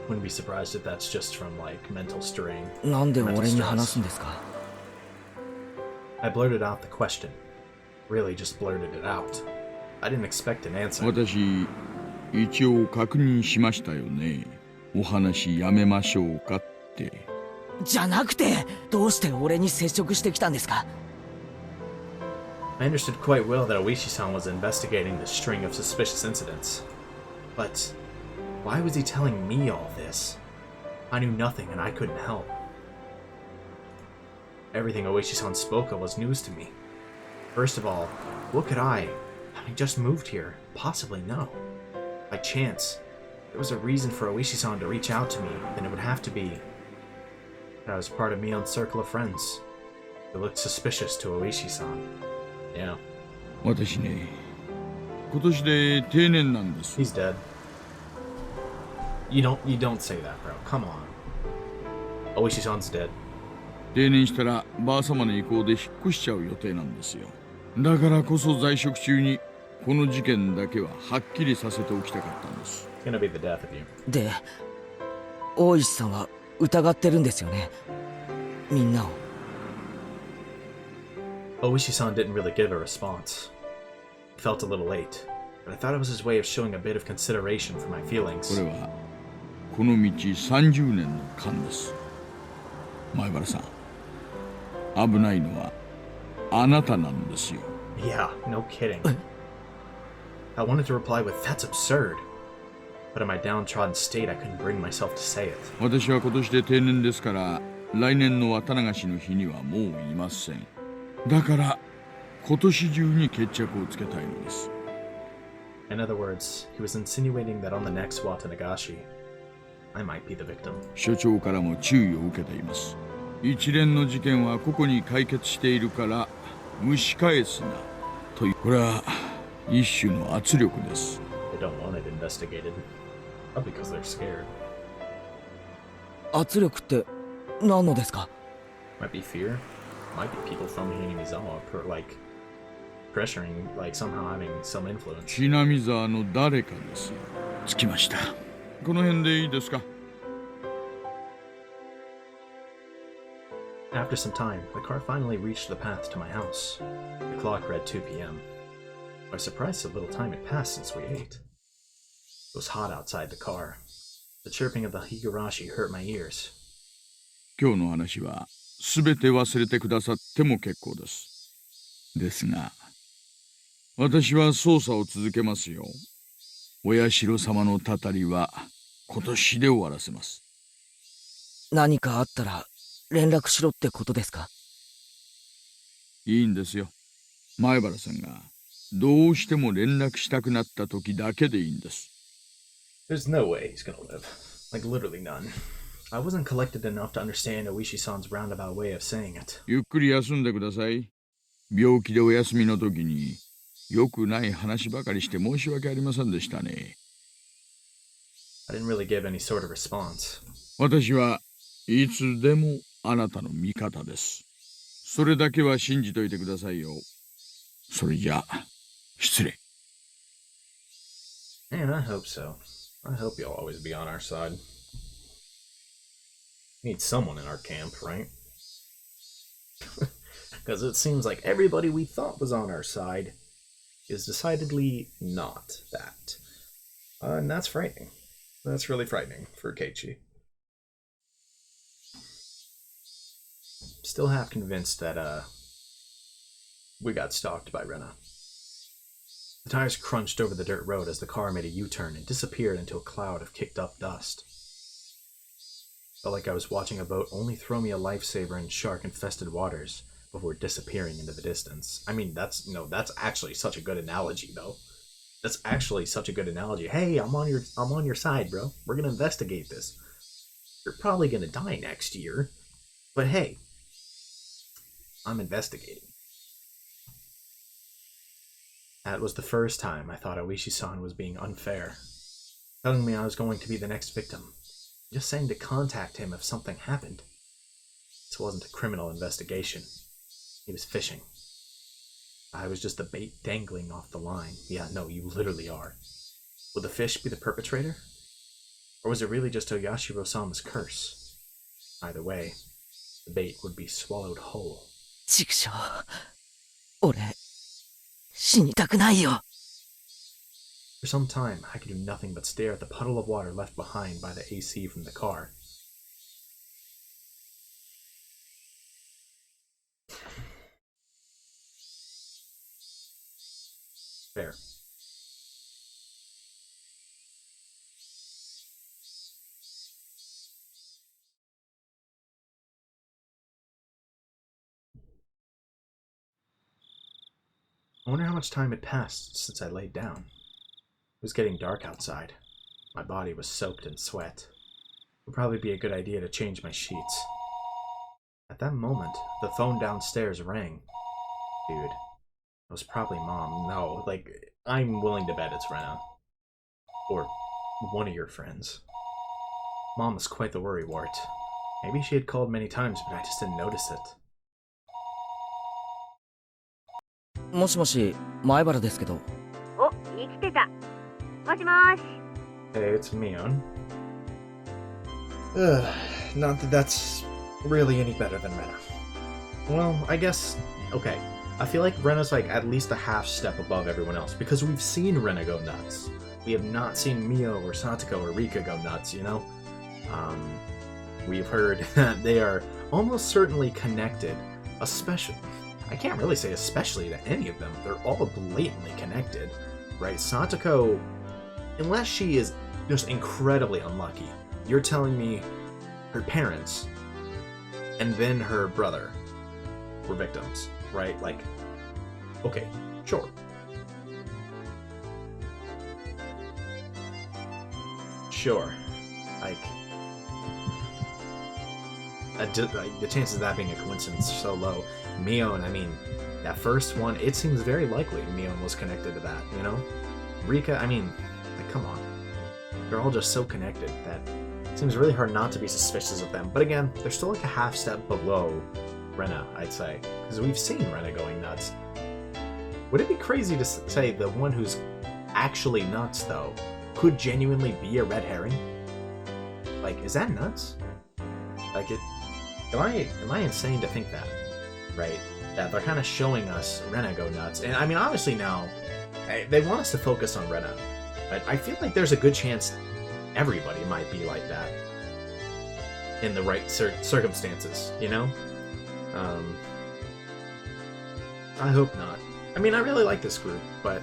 Wouldn't be surprised if that's just from, like, mental strain. なんで mental 俺に stress. 話すんですか？ I blurted out the question. Really just blurted it out. I didn't expect an answer. 私、一応確認しましたよね。お話やめましょうかって。じゃなくて、どうして俺に接触してきたんですか？ I understood quite well that Ooishi-san was investigating the string of suspicious incidents. But why was he telling me all this? I knew nothing and I couldn't help. Everything Ooishi-san spoke of was news to me. First of all, what could I, having just moved here, possibly know? By chance, if there was a reason for Ooishi-san to reach out to me, then it would have to be that I was part of Mion's circle of friends. It looked suspicious to Ooishi-san. Yeah. 私ね、今年で定年なんです。 He's dead. You don't say that, bro. Come on. Ooishi-san's dead. 定年したらばあ様の意向で引っ越しちゃう予定なんですよ。だからこそ在職中にこの事件だけははっきりさせておきたかったんです。 It's gonna be the death of you. で、大石さんは疑ってるんですよね。みんなを。Ooishi-san didn't really give a response. It felt a little late, but I thought it was his way of showing a bit of consideration for my こ feelings. れはこの道30年の勘です。前原さん、危ないのはあなたなんですよ。 Yeah, no kidding. I wanted to reply with, "That's absurd." But in my downtrodden state, I couldn't bring myself to say it. 私は今年で定年ですから来年の綿流しの日にはもういません。だから今年中に決着をつけたいのです。 In other words, he was insinuating that on the next Watanagashi, I might be the victim. 所長からも注意を受けています。一連の事件は個々に解決しているから蒸し返すなという、これは一種の圧力です。 They don't want it investigated. Probably because they're scared. 圧力って何のですか？ Might be fear. Might be people from Hinamizawa like pressuring, like somehow having some influence. hinamizawaの誰かです。着きました。この辺でいいですか？ After some time, the car finally reached the path to my house. The clock read 2 p.m. I was surprised so little time had passed since we ate. It was hot outside the car. The chirping of the Higurashi hurt my ears. 今日の話はすべて忘れてくださっても結構です。ですが、私は捜査を続けますよ。お社様のたたりは今年で終わらせます。何かあったら連絡しろってことですか？いいんですよ。前原さんがどうしても連絡したくなった時だけでいいんです。There's no way he's gonna live. Like, literally none. I wasn't collected enough to understand Ooishi-San's roundabout way of saying it. ゆっくり休んでください。病気でお休みの時によくない話ばかりして申し訳ありませんでしたね。I didn't really give any sort of response. 私はいつでもあなたの味方です。それだけは信じといてくださいよ。それじゃあ、失礼。Man, I hope so. I hope you'll always be on our side. Need someone in our camp, right? Because it seems like everybody we thought was on our side is decidedly not that. And that's frightening. That's really frightening for Keichi. Still half convinced that we got stalked by Rena. The tires crunched over the dirt road as the car made a U-turn and disappeared into a cloud of kicked up dust. Felt like I was watching a boat only throw me a lifesaver in shark-infested waters before disappearing into the distance. I mean, that's actually such a good analogy, though. That's actually such a good analogy. Hey, I'm on your side, bro. We're gonna investigate this. You're probably gonna die next year, but hey, I'm investigating. That was the first time I thought Ooishi-San was being unfair, telling me I was going to be the next victim, just saying to contact him if something happened. This wasn't a criminal investigation. He was fishing. I was just the bait dangling off the line. Yeah, no, you literally are. Would the fish be the perpetrator? Or was it really just Oyashiro-sama's curse? Either way, the bait would be swallowed whole. 畜生。俺、死にたくないよ。For some time, I could do nothing but stare at the puddle of water left behind by the AC from the car. Fair. I wonder how much time had passed since I laid down. It was getting dark outside. My body was soaked in sweat. It would probably be a good idea to change my sheets. At that moment, the phone downstairs rang. Dude, it was probably Mom. No, like, I'm willing to bet it's Rena. Or one of your friends. Mom was quite the worrywart. Maybe she had called many times, but I just didn't notice it. もしもし、前原ですけど。お、生きてた。もしもし。 Hey, it's Mion. Not that that's really any better than Rena. Well, I guess, okay. I feel like Rena's like at least a half step above everyone else because we've seen Rena go nuts. We have not seen Mio or Satoko or Rika go nuts, you know? We've heard that they are almost certainly connected, especially, I can't really say especially to any of them. They're all blatantly connected, right? Satoko, unless she is just incredibly unlucky, you're telling me her parents and then her brother were victims, right? Like, okay, sure. Sure. Like, the chances of that being a coincidence are so low. Mion, I mean, that first one, it seems very likely Mion was connected to that, you know? Rika, I mean, like, come on. They're all just so connected that it seems really hard not to be suspicious of them. But again, they're still like a half step below Rena, I'd say. Because we've seen Rena going nuts. Would it be crazy to say the one who's actually nuts, though, could genuinely be a red herring? Like, is that nuts? Like, am I insane to think that? Right? That they're kind of showing us Rena go nuts. And I mean, obviously now, they want us to focus on Rena. But I feel like there's a good chance everybody might be like that. In the right circumstances, you know? I hope not. I mean, I really like this group, but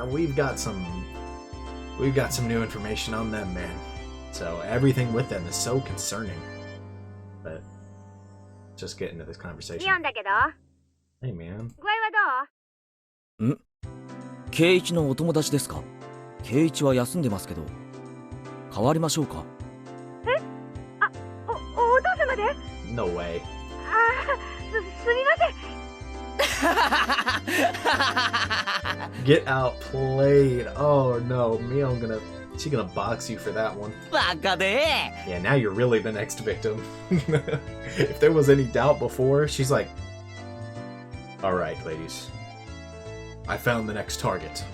we've got some new information on them, man. So everything with them is so concerning. But just get into this conversation. Hey, man. 具合はどう？圭一のお友達ですか？圭一は休んでますけど。変わりましょうか？お父様で？ No way. すみません。 Get outplayed. Oh no, she's gonna box you for that one. バカで Yeah, now you're really the next victim. If there was any doubt before, she's like, alright, ladies. I found the next target.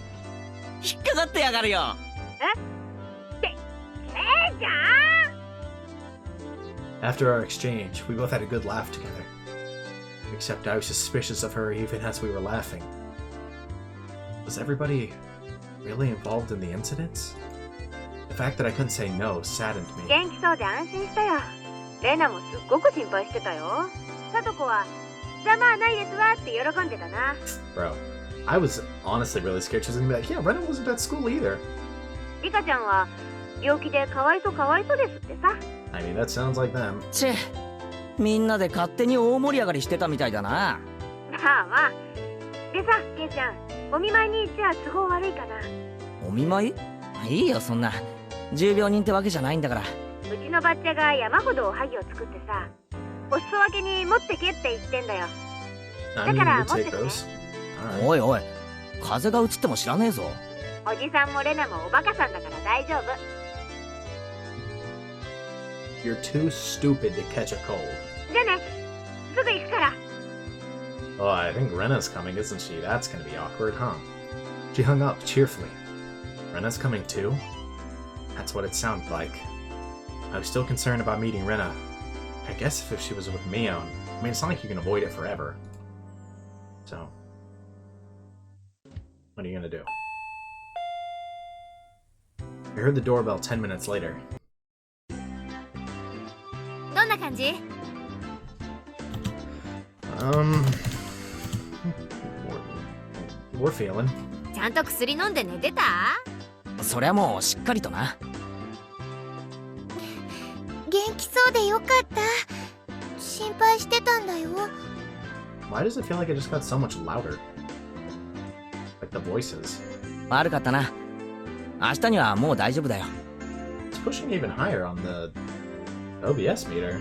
引っかかってやがるよ。ケイちゃん After our exchange, we both had a good laugh together. Except I was suspicious of her even as we were laughing. Was everybody really involved in the incidents? The fact that I couldn't say no saddened me. 元気そうで安心したよ。レナもすっごく心配してたよ。サトコはざまあないですわって喜んでたな。 Bro, I was honestly really scared. She was gonna be like, yeah, Rena wasn't at school either. リカちゃんは病気でかわいそうですってさ。I mean, that sounds like them. チェ、みんなで勝手に大盛り上がりしてたみたいだな。まあまあ。でさ、ケイちゃん、お見舞いに行っちゃ都合悪いかな。お見舞い？いいよそんな。重病人ってわけじゃないんだから。うちのバッチャが山ほどおはぎを作ってさ、お裾分けに持ってけって言ってんだよ。 I mean, Dakara, you take motte those. Alright. おいおい、風が移っても知らねえぞ。おじさんもレナもおバカさんだから大丈夫。 You're too stupid to catch a cold. じゃあね、すぐ行くから。 Oh, I think Rena's coming, isn't she? That's gonna be awkward, huh? She hung up cheerfully. Rena's coming too? That's what it sounded like. I was still concerned about meeting Rena. I guess if she was with Mion, I mean, it's not like you can avoid it forever. So, what are you gonna do? I heard the doorbell 10 minutes later. どんな感じ？ We're feeling. ちゃんと薬飲んで寝てた？そりゃもうしっかりとな。元気そうでよかった。心配してたんだよ。 Why does it feel like it just got so much louder? Like the voices. 悪かったな。明日にはもう大丈夫だよ。 It's pushing even higher on the OBS meter.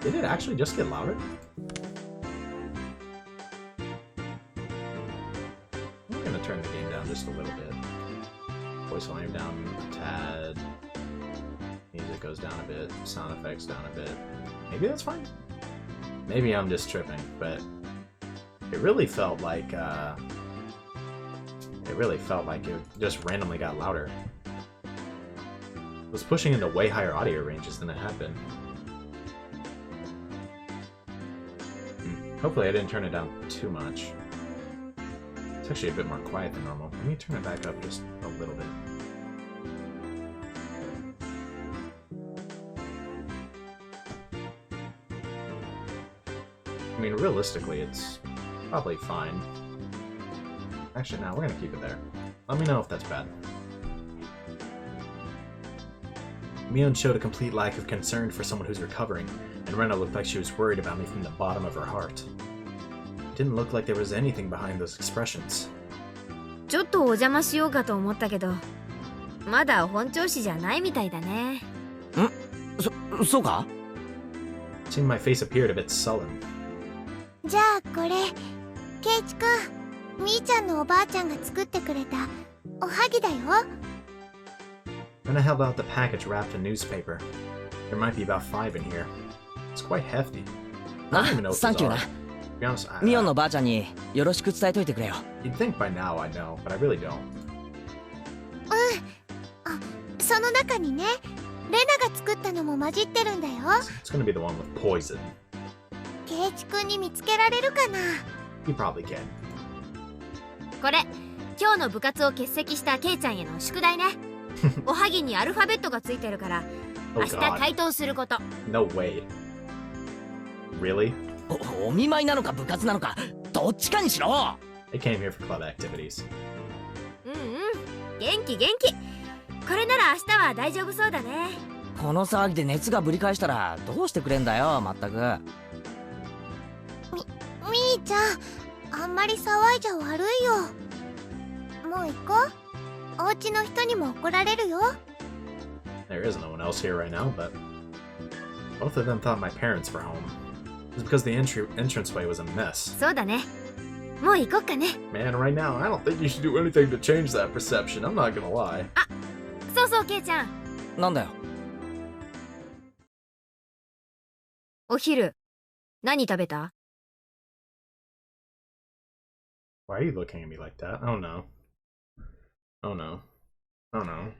Did it actually just get louder? I'm gonna turn the game down just a little bit. Voice volume down a tad. Music goes down a bit. Sound effects down a bit. Maybe that's fine. Maybe I'm just tripping, but it really felt like it just randomly got louder. It was pushing into way higher audio ranges than it had been. Hopefully I didn't turn it down too much. It's actually a bit more quiet than normal. Let me turn it back up just a little bit. I mean, realistically, it's probably fine. Actually, no, we're gonna keep it there. Let me know if that's bad. Mion showed a complete lack of concern for someone who's recovering, and Rena looked like she was worried about me from the bottom of her heart. It didn't look like there was anything behind those expressions. ちょっとお邪魔しようかと思ったけど、まだ本調子じゃないみたいだね。そうか？ Seeing my face appeared a bit sullen. じゃあこれ、ケイチくん、みーちゃんのおばあちゃんが作ってくれたおはぎだよ。 Rena held out the package wrapped in newspaper. There might be about 5 in here. It's quite hefty. I don't even know what サン these キュー are. な。 To be honest, ミオンのばあちゃんによろしく伝えといてくれよ。 you'd think by now I know, but I really don't. その中にね、レナが作ったのも混じってるんだよ。 It's gonna be the one with poison. ケイチくんに見つけられるかな。 You probably can. これ、今日の部活を欠席したケイちゃんへの宿題ね。おはぎにアルファベットがついてるから、 Oh 明日 god. 回答すること。 No way. Really? お見舞いなのか部活なのかどっちかにしろ。 I came here for club activities. 元気元気。これなら明日は大丈夫そうだね。この騒ぎで熱がぶり返したらどうしてくれんだよまったく。みみーちゃん、あんまり騒いじゃ悪いよ。もう行こう。お家の人にも怒られるよ。 There is no one else here right now, but both of them thought my parents were home. It was because the entranceway was a mess. そうだね。もう行こっかね。 Man, right now, I don't think you should do anything to change that perception. I'm not gonna lie. そうそう、ケイちゃん。なんだよ。お昼、何食べた？ Why are you looking at me like that? Oh no. Oh no. Oh no.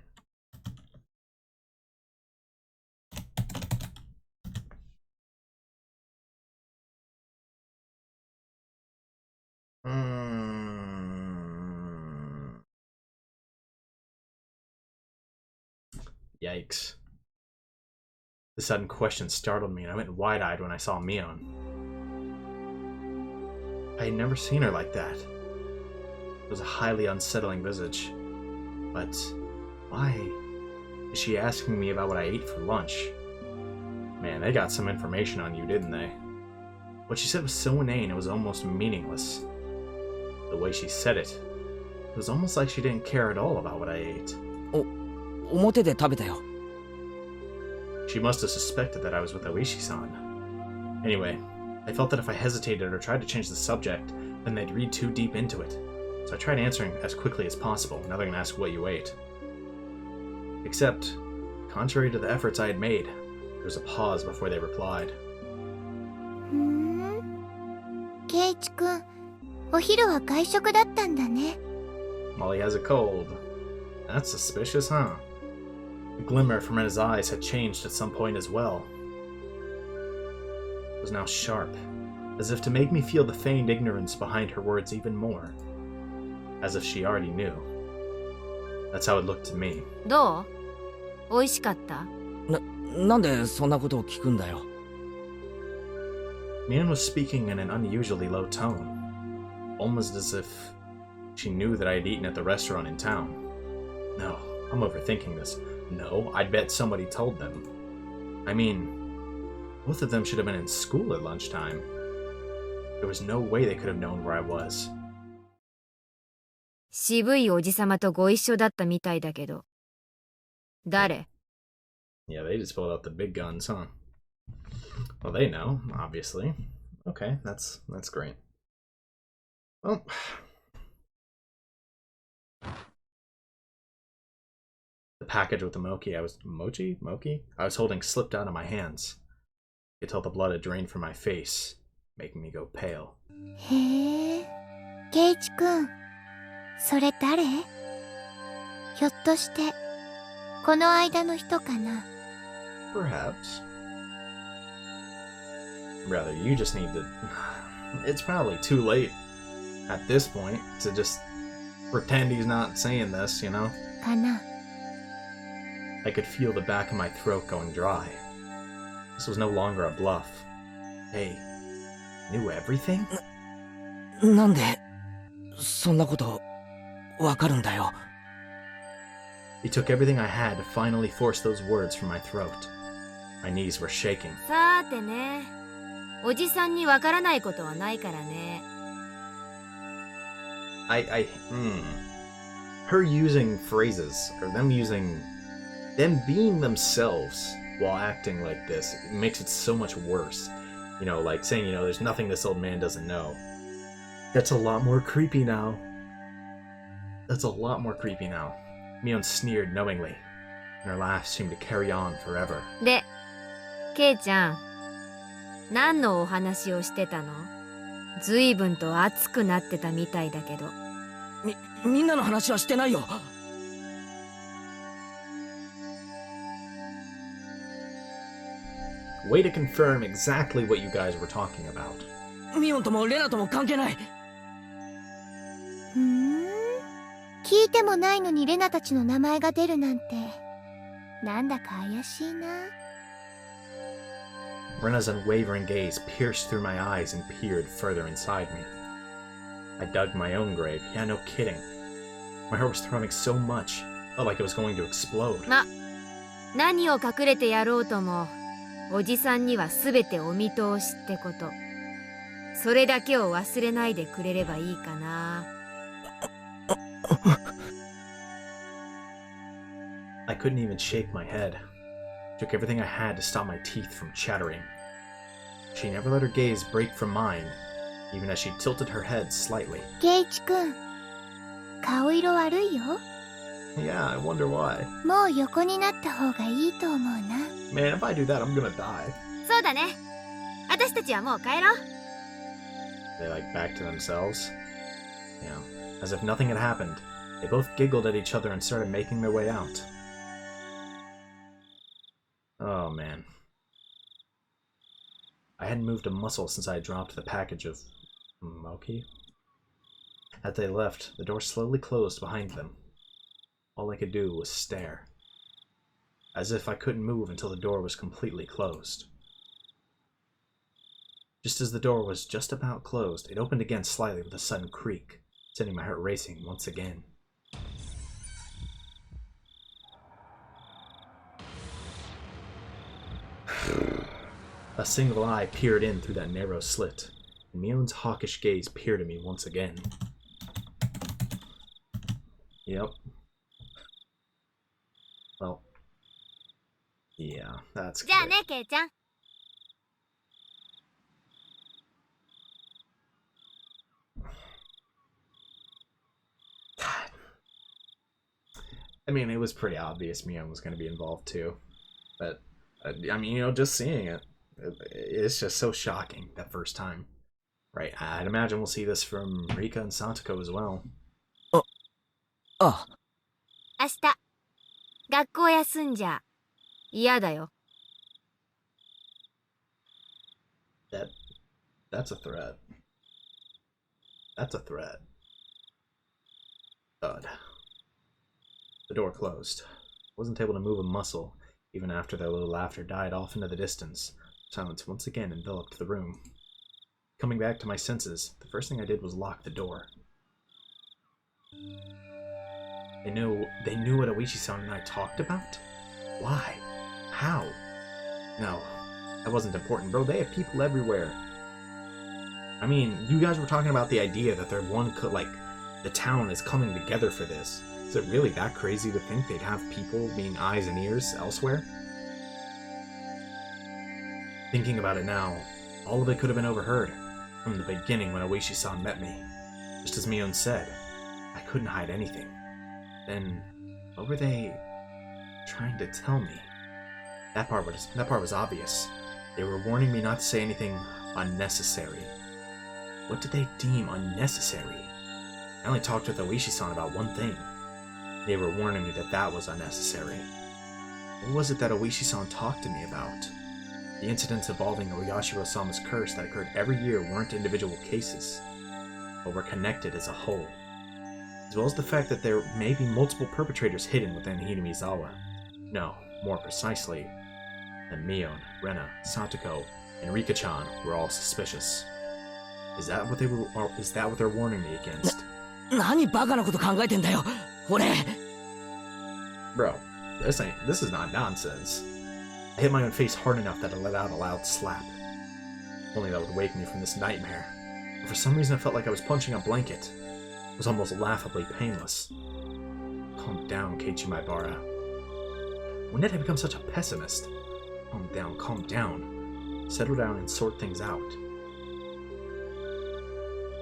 Yikes. The sudden question startled me, and I went wide-eyed when I saw Mion. I had never seen her like that. It was a highly unsettling visage. But why is she asking me about what I ate for lunch? Man, they got some information on you, didn't they? What she said was so inane it was almost meaningless. The way she said it was almost like she didn't care at all about what I ate. 表で食べたよ。 She must have suspected that I was with Ooishi-San. Anyway, I felt that if I hesitated or tried to change the subject, then they'd read too deep into it. So I tried answering as quickly as possible, now they're gonna ask what you ate. Except, contrary to the efforts I had made, there was a pause before they replied. ケイチ君、お昼は外食だったんだね。 Molly has a cold. That's suspicious, huh? The glimmer from Rena's eyes had changed at some point as well. It was now sharp, as if to make me feel the feigned ignorance behind her words even more. As if she already knew. That's how it looked to me. どう？美味しかった？なんでそんなことを聞くんだよ。 Mion was speaking in an unusually low tone, almost as if she knew that I had eaten at the restaurant in town. No, I'm overthinking this. No, I bet somebody told them. I mean, both of them should have been in school at lunchtime. There was no way they could have known where I was. 渋いおじさまとご一緒だったみたいだけど。誰？ Yeah, they just pulled out the big guns, huh? Well, they know, obviously. Okay, that's great. Well, the package with the mochi I was holding slipped out of my hands. I could tell the blood had drained from my face, making me go pale. へえ、ケイチ君、それ誰？ひょっとして、この間の人かな？ Perhaps. Rather, you just need to... It's probably too late at this point to just pretend he's not saying this, you know? かな。 I could feel the back of my throat going dry. This was no longer a bluff. Hey, knew everything? なんでそんなことわかるんだよ。 It took everything I had to finally force those words from my throat. My knees were shaking. さーてね、おじさんにわからないことはないからね。Her using phrases, or them being themselves while acting like this, it makes it so much worse. You know, like saying, you know, there's nothing this old man doesn't know. That's a lot more creepy now. That's a lot more creepy now. Mion sneered knowingly, and her laugh seemed to carry on forever. で、ケイちゃん、何のお話をしてたの？ずいぶんと熱くなってたみたいだけど。みんなの話はしてないよ。 Way to confirm exactly what you guys were talking about. ミオンともレナとも関係ない。聞いてもないのにレナたちの名前が出るなんて、なんだか怪しいな。 Rena's unwavering gaze pierced through my eyes and peered further inside me. I dug my own grave. Yeah, no kidding. My heart was throbbing so much, felt like it was going to explode. 何を隠れてやろうとも、おじさんにはすべてお見通しってこと。それだけを忘れないでくれればいいかな。I couldn't even shake my head. Took everything I had to stop my teeth from chattering. She never let her gaze break from mine, even as she tilted her head slightly. ケイチ君、顔色悪いよ。 Yeah, I wonder why. もう横になった方がいいと思うな。 Man, if I do that, I'm gonna die. そうだね。私たちはもう帰ろう。 They like back to themselves. Yeah, as if nothing had happened. They both giggled at each other and started making their way out. Oh man. I hadn't moved a muscle since I dropped the package of Moki. As they left, the door slowly closed behind them. All I could do was stare, as if I couldn't move until the door was completely closed. Just as the door was just about closed, it opened again slightly with a sudden creak, sending my heart racing once again. A single eye peered in through that narrow slit, and Mion's hawkish gaze peered at me once again. Yep. Well, yeah, that's じゃあ good. ね、ケイちゃん。 I mean, it was pretty obvious Mion was going to be involved too. But, I mean, you know, just seeing it, it's just so shocking that first time. Right, I'd imagine we'll see this from Rika and Satoko as well. あ、明日、学校休んじゃ嫌だよ。 That's a threat. That's a threat. Thud. The door closed. I wasn't able to move a muscle, even after their little laughter died off into the distance. Silence once again enveloped the room. Coming back to my senses, the first thing I did was lock the door. They knew what Ooishi-San and I talked about? Why? How? No, that wasn't important, bro. They have people everywhere. I mean, you guys were talking about the idea that the town is coming together for this. Is it really that crazy to think they'd have people being eyes and ears elsewhere? Thinking about it now, all of it could have been overheard from the beginning when Ooishi-San met me. Just as Mion said, I couldn't hide anything. Then, what were they trying to tell me? That part was obvious. They were warning me not to say anything unnecessary. What did they deem unnecessary? I only talked with Ooishi-San about one thing. They were warning me that that was unnecessary. What was it that Ooishi-San talked to me about? The incidents involving Oyashiro-sama's curse that occurred every year weren't individual cases, but were connected as a whole, as well as the fact that there may be multiple perpetrators hidden within Hinamizawa. No, more precisely, that Mion, Rena, Satoko, and Rika-chan were all suspicious. Is that what they're warning me against? 何バカなこと考えてんだよ、俺。 Bro, this is not nonsense. I hit my own face hard enough that I let out a loud slap. Only that would wake me from this nightmare. But for some reason I felt like I was punching a blanket. It was almost laughably painless. Calm down, Keichi Maibara. When did I become such a pessimist? Calm down. Settle down and sort things out.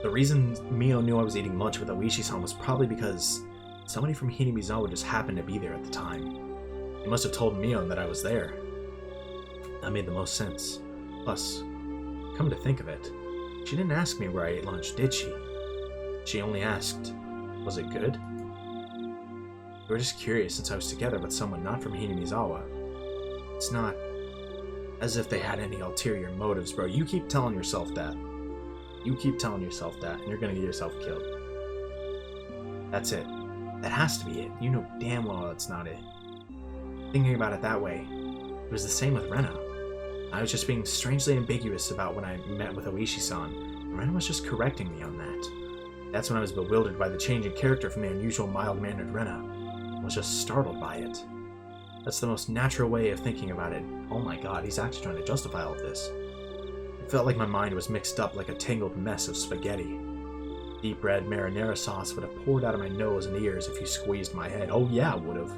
The reason Mio knew I was eating lunch with Ooishi-san was probably because somebody from Hinamizawa just happened to be there at the time. He must have told Mio that I was there. That made the most sense. Plus, come to think of it, she didn't ask me where I ate lunch, did she? She only asked, was it good? We were just curious since I was together with someone not from Hinamizawa. It's not as if they had any ulterior motives, bro. You keep telling yourself that. You keep telling yourself that, and you're gonna get yourself killed. That's it. That has to be it. You know damn well that's not it. Thinking about it that way, it was the same with Rena. I was just being strangely ambiguous about when I met with Ooishi-san, and Rena was just correcting me on that. That's when I was bewildered by the change in character from the unusual mild-mannered Rena. I was just startled by it. That's the most natural way of thinking about it. Oh my god, he's actually trying to justify all of this. felt like my mind was mixed up like a tangled mess of spaghetti. Deep red marinara sauce would have poured out of my nose and ears if you squeezed my head. Oh yeah, it would have.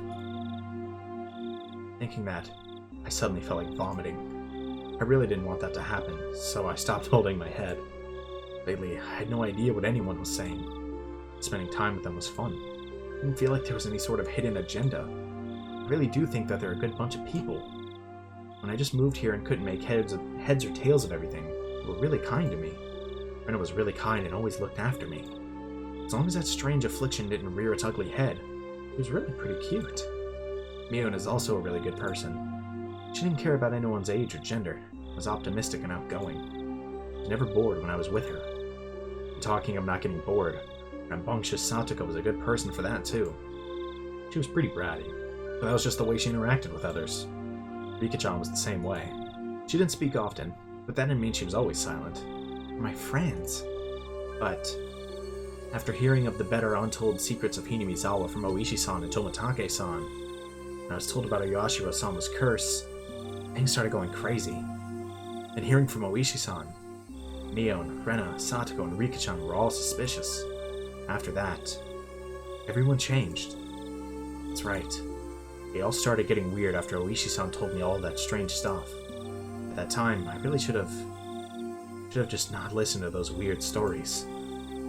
Thinking that, I suddenly felt like vomiting. I really didn't want that to happen, so I stopped holding my head. Lately, I had no idea what anyone was saying. Spending time with them was fun. I didn't feel like there was any sort of hidden agenda. I really do think that they're a good bunch of people. When I just moved here and couldn't make heads or tails of everything, they were really kind to me. Rena was really kind and always looked after me. As long as that strange affliction didn't rear its ugly head, it was really pretty cute. Mion is also a really good person. She didn't care about anyone's age or gender, was optimistic and outgoing. I was never bored when I was with her. And talking of not getting bored, rambunctious Satoko was a good person for that too. She was pretty bratty, but that was just the way she interacted with others. Rika-chan was the same way. She didn't speak often, but that didn't mean she was always silent. My friends. But after hearing of the better untold secrets of Hinamizawa from Ooishi-San and Tomitake-San, and I was told about Yashiro-sama's curse, things started going crazy. And hearing from Ooishi-san, Mion, Rena, Satoko, and Rika-chan were all suspicious. After that, everyone changed. That's right. They all started getting weird after Ooishi-san told me all that strange stuff. At that time, I really should have just not listened to those weird stories.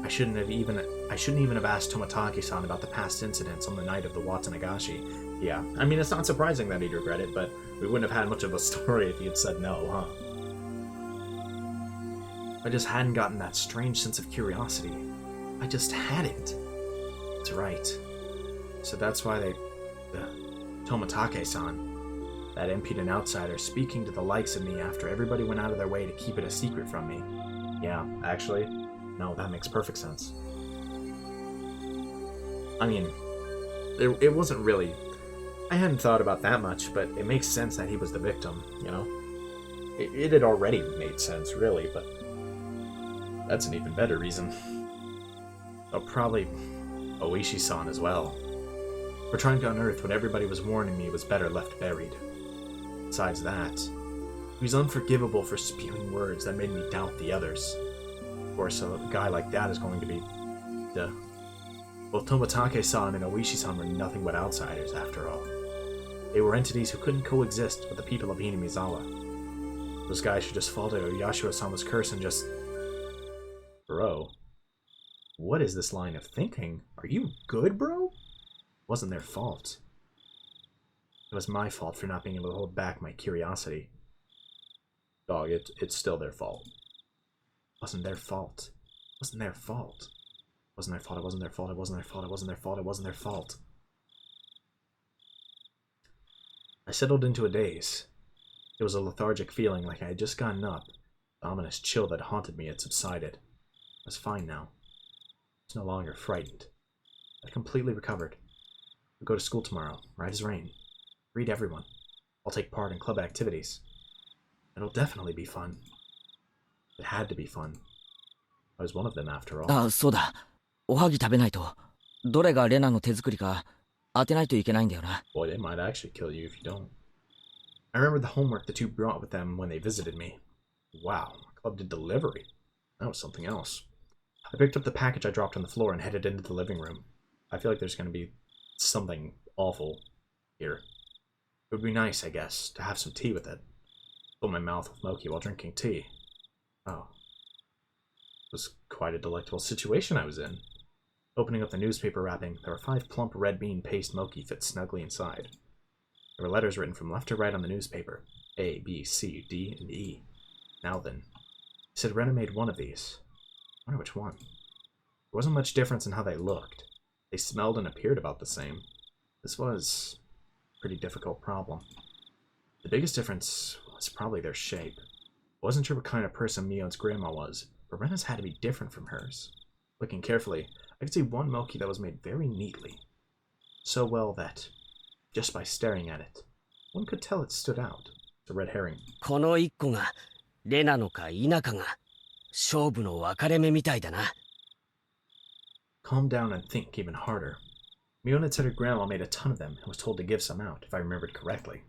I shouldn't even have asked Tomitake-san about the past incidents on the night of the Watanagashi. Yeah, I mean, it's not surprising that he'd regret it, but we wouldn't have had much of a story if he had said no, huh? I just hadn't gotten that strange sense of curiosity. I just hadn't. That's right. So that's why the Tomitake-san, that impudent outsider speaking to the likes of me after everybody went out of their way to keep it a secret from me. Yeah, actually, no, that makes perfect sense. I mean, it wasn't really... I hadn't thought about that much, but it makes sense that he was the victim, you know? It had already made sense, really, but that's an even better reason. Oh, probably Ooishi-san as well. For trying to unearth what everybody was warning me was better left buried. Besides that, he was unforgivable for spewing words that made me doubt the others. Of course, a guy like that is going to be... Both Tomitake-san and Ooishi-san were nothing but outsiders, after all. They were entities who couldn't coexist with the people of Hinamizawa. Those guys should just fall to Yashiro-sama's curse and just... Bro, what is this line of thinking? Are you good, bro? It wasn't their fault. It was my fault for not being able to hold back my curiosity. Dog, it's still their fault. It wasn't their fault. It wasn't their fault. It wasn't their fault, it wasn't their fault, it wasn't their fault, it wasn't their fault, it wasn't their fault. I settled into a daze. It was a lethargic feeling like I had just gotten up. The ominous chill that haunted me had subsided. I was fine now. I was no longer frightened. I'd completely recovered. I'll go to school tomorrow, right as rain. Read everyone. I'll take part in club activities. It'll definitely be fun. It had to be fun. I was one of them after all. あ、そうだ。おはぎ食べないと。どれがレナの手作りか当てないといけないんだよな。 Boy, they might actually kill you if you don't. I remember the homework the two brought with them when they visited me. Wow, club did delivery. That was something else. I picked up the package I dropped on the floor and headed into the living room. I feel like there's going to be something awful here. It would be nice, I guess, to have some tea with it. Fill my mouth with mochi while drinking tea. Oh. It was quite a delectable situation I was in. Opening up the newspaper wrapping, there were 5 plump red bean paste mochi fit snugly inside. There were letters written from left to right on the newspaper. A, B, C, D, and E. Now then. He said Rena made one of these. I wonder which one. There wasn't much difference in how they looked. They smelled and appeared about the same. This was a pretty difficult problem. The biggest difference was probably their shape. I wasn't sure what kind of person Mion's grandma was, but Rena's had to be different from hers. Looking carefully, I could see one mochi that was made very neatly. So well that, just by staring at it, one could tell it stood out. It's a red herring. この一個がレナのか否かが勝負の分かれ目みたいだな。 Calm down and think even harder. Mion had said her grandma made a ton of them and was told to give some out, if I remembered correctly.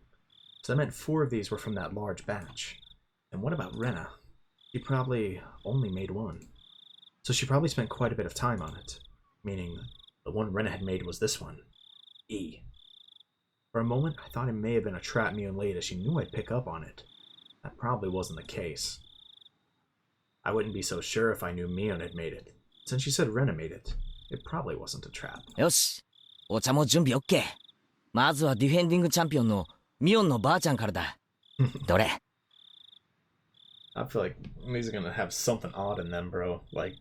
So that meant 4 of these were from that large batch. And what about Rena? She probably only made one. So she probably spent quite a bit of time on it. Meaning, the one Rena had made was this one. E. For a moment, I thought it may have been a trap Mion laid as she knew I'd pick up on it. That probably wasn't the case. I wouldn't be so sure if I knew Mion had made it. Since she said Rena made it, it probably wasn't a trap. よし、お茶も準備 OK。まずはディフェンディングチャンピオンのミオンのばあちゃんからだ。どれ？ I feel like these are gonna have something odd in them, bro. Like,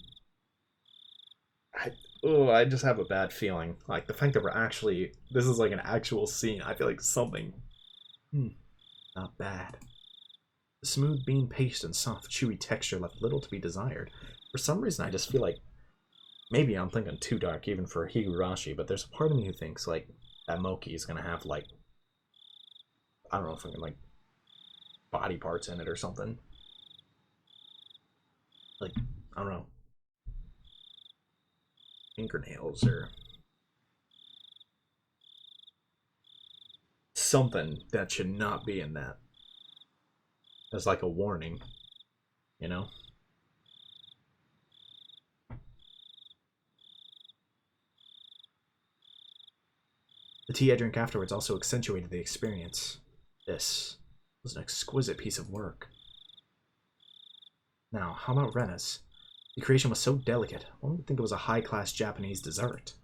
I just have a bad feeling. Like, the fact that we're actually, this is like an actual scene, I feel like something, not bad. The smooth bean paste and soft, chewy texture left little to be desired. For some reason, I just feel like, maybe I'm thinking too dark even for Higurashi, but there's a part of me who thinks, like, that Mochi is gonna have, like, I don't know, fucking, like, body parts in it or something. Like, I don't know, fingernails or something that should not be in that. As like a warning, you know? The tea I drank afterwards also accentuated the experience. This was an exquisite piece of work. Now, how about Rena's? The creation was so delicate, one would think it was a high-class Japanese dessert.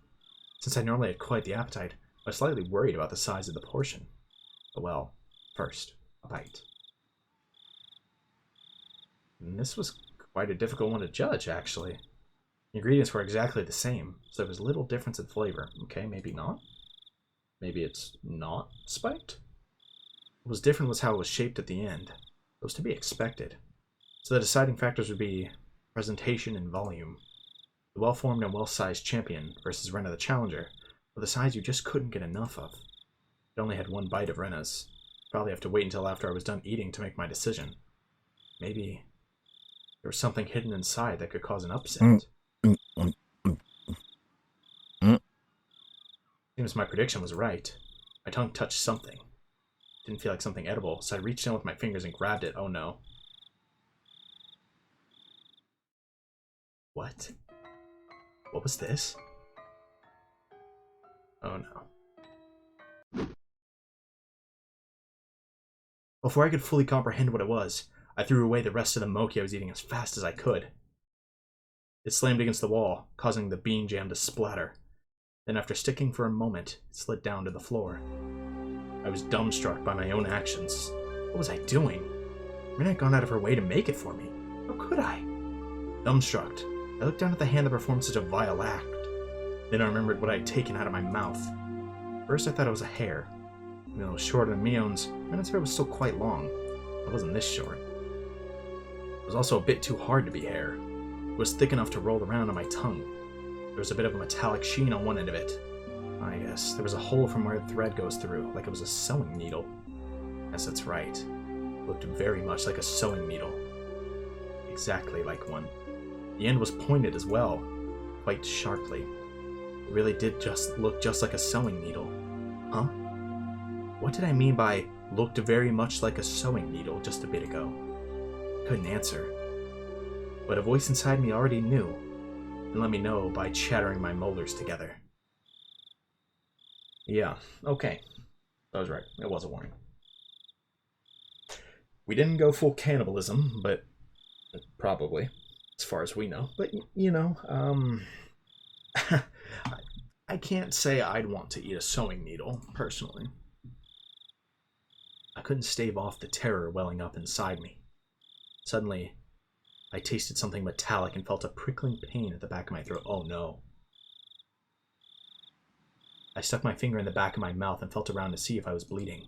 Since I normally had quite the appetite, I was slightly worried about the size of the portion. But well, first, a bite. And this was quite a difficult one to judge, actually. The ingredients were exactly the same, so there was little difference in flavor. Okay, maybe not. Maybe it's not spiked? What was different was how it was shaped at the end. It was to be expected. So the deciding factors would be presentation and volume. The well-formed and well-sized champion versus Rena the challenger, with a size you just couldn't get enough of. I only had one bite of Rena's. Probably have to wait until after I was done eating to make my decision. Maybe there was something hidden inside that could cause an upset. Seems my prediction was right. My tongue touched something. Didn't feel like something edible, so I reached in with my fingers and grabbed it. Oh no. What? What was this? Oh no. Before I could fully comprehend what it was, I threw away the rest of the mochi I was eating as fast as I could. It slammed against the wall, causing the bean jam to splatter. Then after sticking for a moment, it slid down to the floor. I was dumbstruck by my own actions. What was I doing? Rena had gone out of her way to make it for me. How could I? Dumbstruck, I looked down at the hand that performed such a vile act. Then I remembered what I had taken out of my mouth. First I thought it was a hair. Even though it was shorter than Mion's, Rena's hair was still quite long. It wasn't this short. It was also a bit too hard to be hair. It was thick enough to roll around on my tongue. There was a bit of a metallic sheen on one end of it. Ah, yes, there was a hole from where the thread goes through, like it was a sewing needle. Yes, that's right. It looked very much like a sewing needle. Exactly like one. The end was pointed as well, quite sharply. It really did just look just like a sewing needle. Huh? What did I mean by looked very much like a sewing needle just a bit ago? I couldn't answer. But a voice inside me already knew, and let me know by chattering my molars together. Yeah, okay. I was right. It was a warning. We didn't go full cannibalism, but probably, as far as we know. But, you know, I can't say I'd want to eat a sewing needle, personally. I couldn't stave off the terror welling up inside me. Suddenly, I tasted something metallic and felt a prickling pain at the back of my throat. Oh no. I stuck my finger in the back of my mouth and felt around to see if I was bleeding.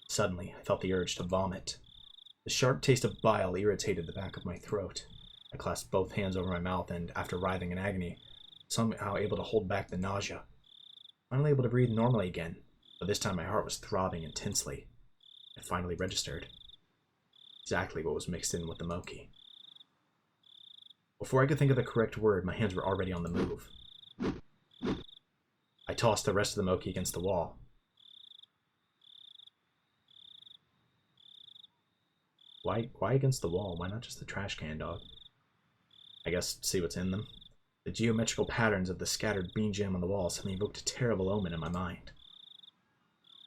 Suddenly, I felt the urge to vomit. The sharp taste of bile irritated the back of my throat. I clasped both hands over my mouth and, after writhing in agony, somehow able to hold back the nausea. Finally able to breathe normally again, but this time my heart was throbbing intensely. It finally registered. Exactly what was mixed in with the mochi. Before I could think of the correct word, my hands were already on the move. I tossed the rest of the mochi against the wall. Why Why against the wall? Why not just the trash can, dog? I guess see what's in them. The geometrical patterns of the scattered bean jam on the wall suddenly evoked a terrible omen in my mind.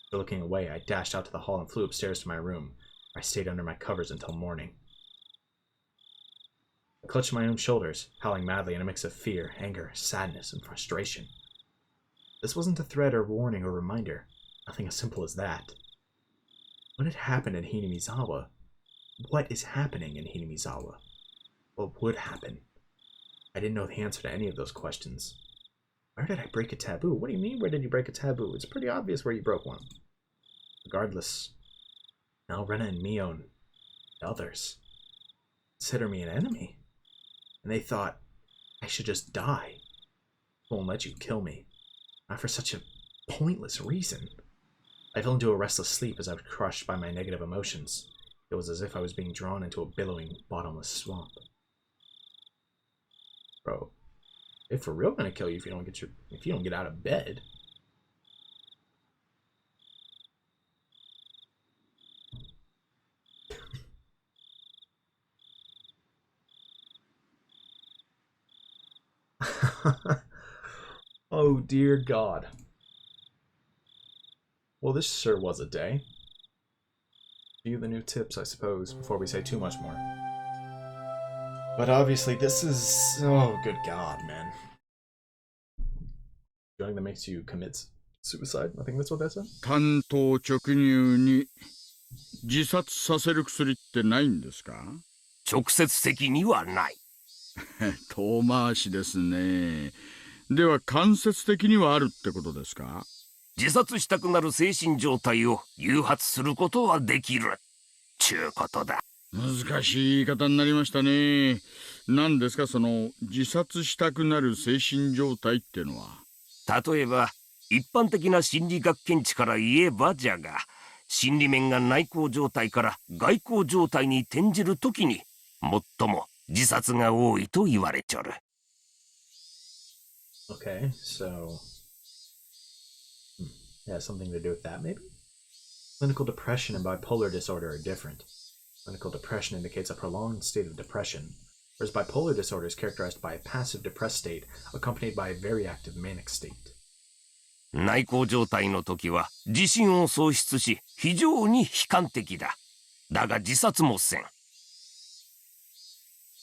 After looking away, I dashed out to the hall and flew upstairs to my room, where I stayed under my covers until morning. I clutched my own shoulders, howling madly in a mix of fear, anger, sadness, and frustration. This wasn't a threat or warning or reminder. Nothing as simple as that. What had happened in Hinamizawa? What is happening in Hinamizawa? What would happen? I didn't know the answer to any of those questions. Where did I break a taboo? What do you mean, where did you break a taboo? It's pretty obvious where you broke one. Regardless, now Rena and Mion, the others, consider me an enemy. And they thought I should just die. Won't let you kill me. Not for such a pointless reason. I fell into a restless sleep as I was crushed by my negative emotions. It was as if I was being drawn into a billowing, bottomless swamp. Bro, they for real gonna kill you if you don't get out of bed. Oh dear God. Well, this sure was a day. View the new tips, I suppose, before we say too much more. But obviously this is... oh, good God, man. Doing that makes you commit suicide? I think that's what that said. 関東直入に自殺させる薬ってないんですか？直接的にはない。遠回しですね。では間接的にはあるってことですか？自殺したくなる精神状態を誘発することはできる。ちゅうことだ。難しい言い方になりましたね。何ですかその自殺したくなる精神状態ってのは。例えば一般的な心理学見地から言えばじゃが、心理面が内向状態から外向状態に転じるときに最も自殺が多いと言われちょる。Okay, so... it has something to do with that, maybe? Clinical depression and bipolar disorder are different. Clinical depression indicates a prolonged state of depression, whereas bipolar disorder is characterized by a passive depressed state accompanied by a very active manic state. 内向状態の時は自信を喪失し非常に悲観的だ。だが自殺もせん。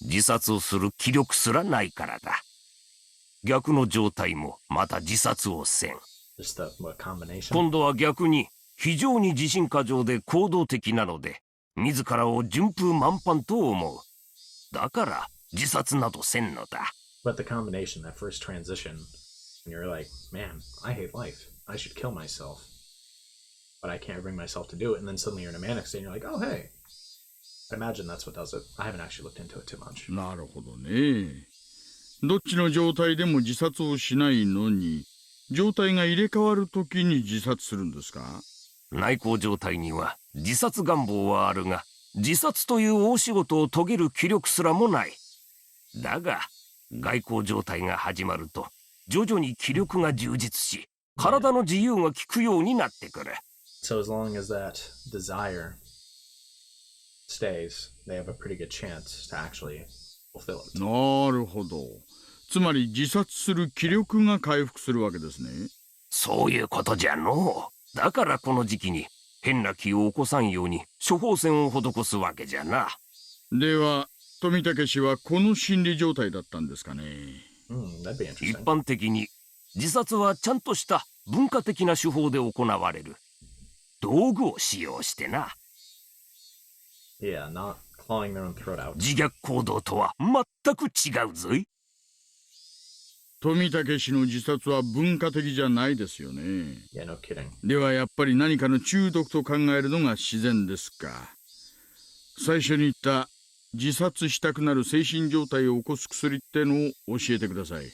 自殺をする気力すらないからだ。逆の状態もまた自殺をせん。今度は逆に非常に自信過剰で行動的なので自らを順風満帆と思う。だから自殺などせんのだ。But the combination, that first transition, when you're like, man, I hate life. I should kill myself. But I can't bring myself to do it. And then suddenly you're in a manic state and you're like, oh, hey. I imagine that's what does it. I haven't actually looked into it too much. なるほどね。どっちの状態でも自殺をしないのに、状態が入れ替わるときに自殺するんですか？内向状態には自殺願望はあるが、自殺という大仕事を遂げる気力すらもない。だが、外向状態が始まると、徐々に気力が充実し、体の自由が利くようになってくる。So as long as that desire stays, they have a pretty good chance to actually fulfill it. なるほど。つまり自殺する気力が回復するわけですね。そういうことじゃのう。だからこの時期に変な気を起こさんように処方箋を施すわけじゃな。では、富武氏はこの心理状態だったんですかね。一般的に自殺はちゃんとした文化的な手法で行われる。道具を使用してな。Yeah, not clawing their own throat out. 自虐行動とは全く違うぞい。富武氏の自殺は文化的じゃないですよね。Yeah, no kidding. ではやっぱり何かの中毒と考えるのが自然ですか。最初に言った自殺したくなる精神状態を起こす薬ってのを教えてください。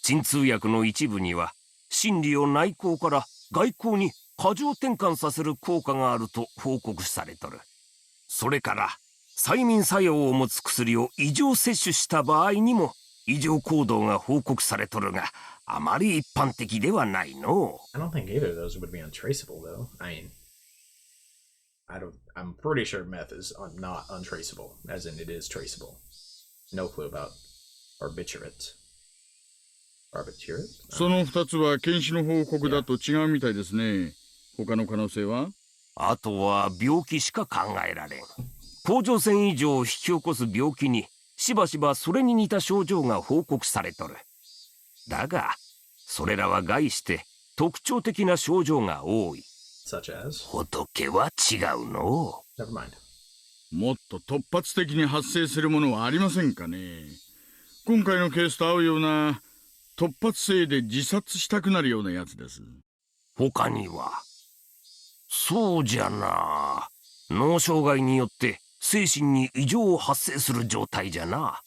鎮痛薬の一部には心理を内向から外向に過剰転換させる効果があると報告されとる。それから催眠作用を持つ薬を異常摂取した場合にも異常行動が報告されとるが、あまり一般的ではないの。I don't think either of those would be untraceable, though. I'm pretty sure meth is not untraceable, as in it is traceable. No clue about barbiturate. Barbiturate? その2つは検視の報告だと違うみたいですね。他の可能性は？あとは病気しか考えられん。甲状腺異常を引き起こす病気にしばしばそれに似た症状が報告されとる。だがそれらは概して特徴的な症状が多い。Such as? 仏は違うの。Never mind. もっと突発的に発生するものはありませんかね。今回のケースと合うような突発性で自殺したくなるようなやつです。他には？そうじゃな。脳障害によって精神に異常を発生する状態じゃな。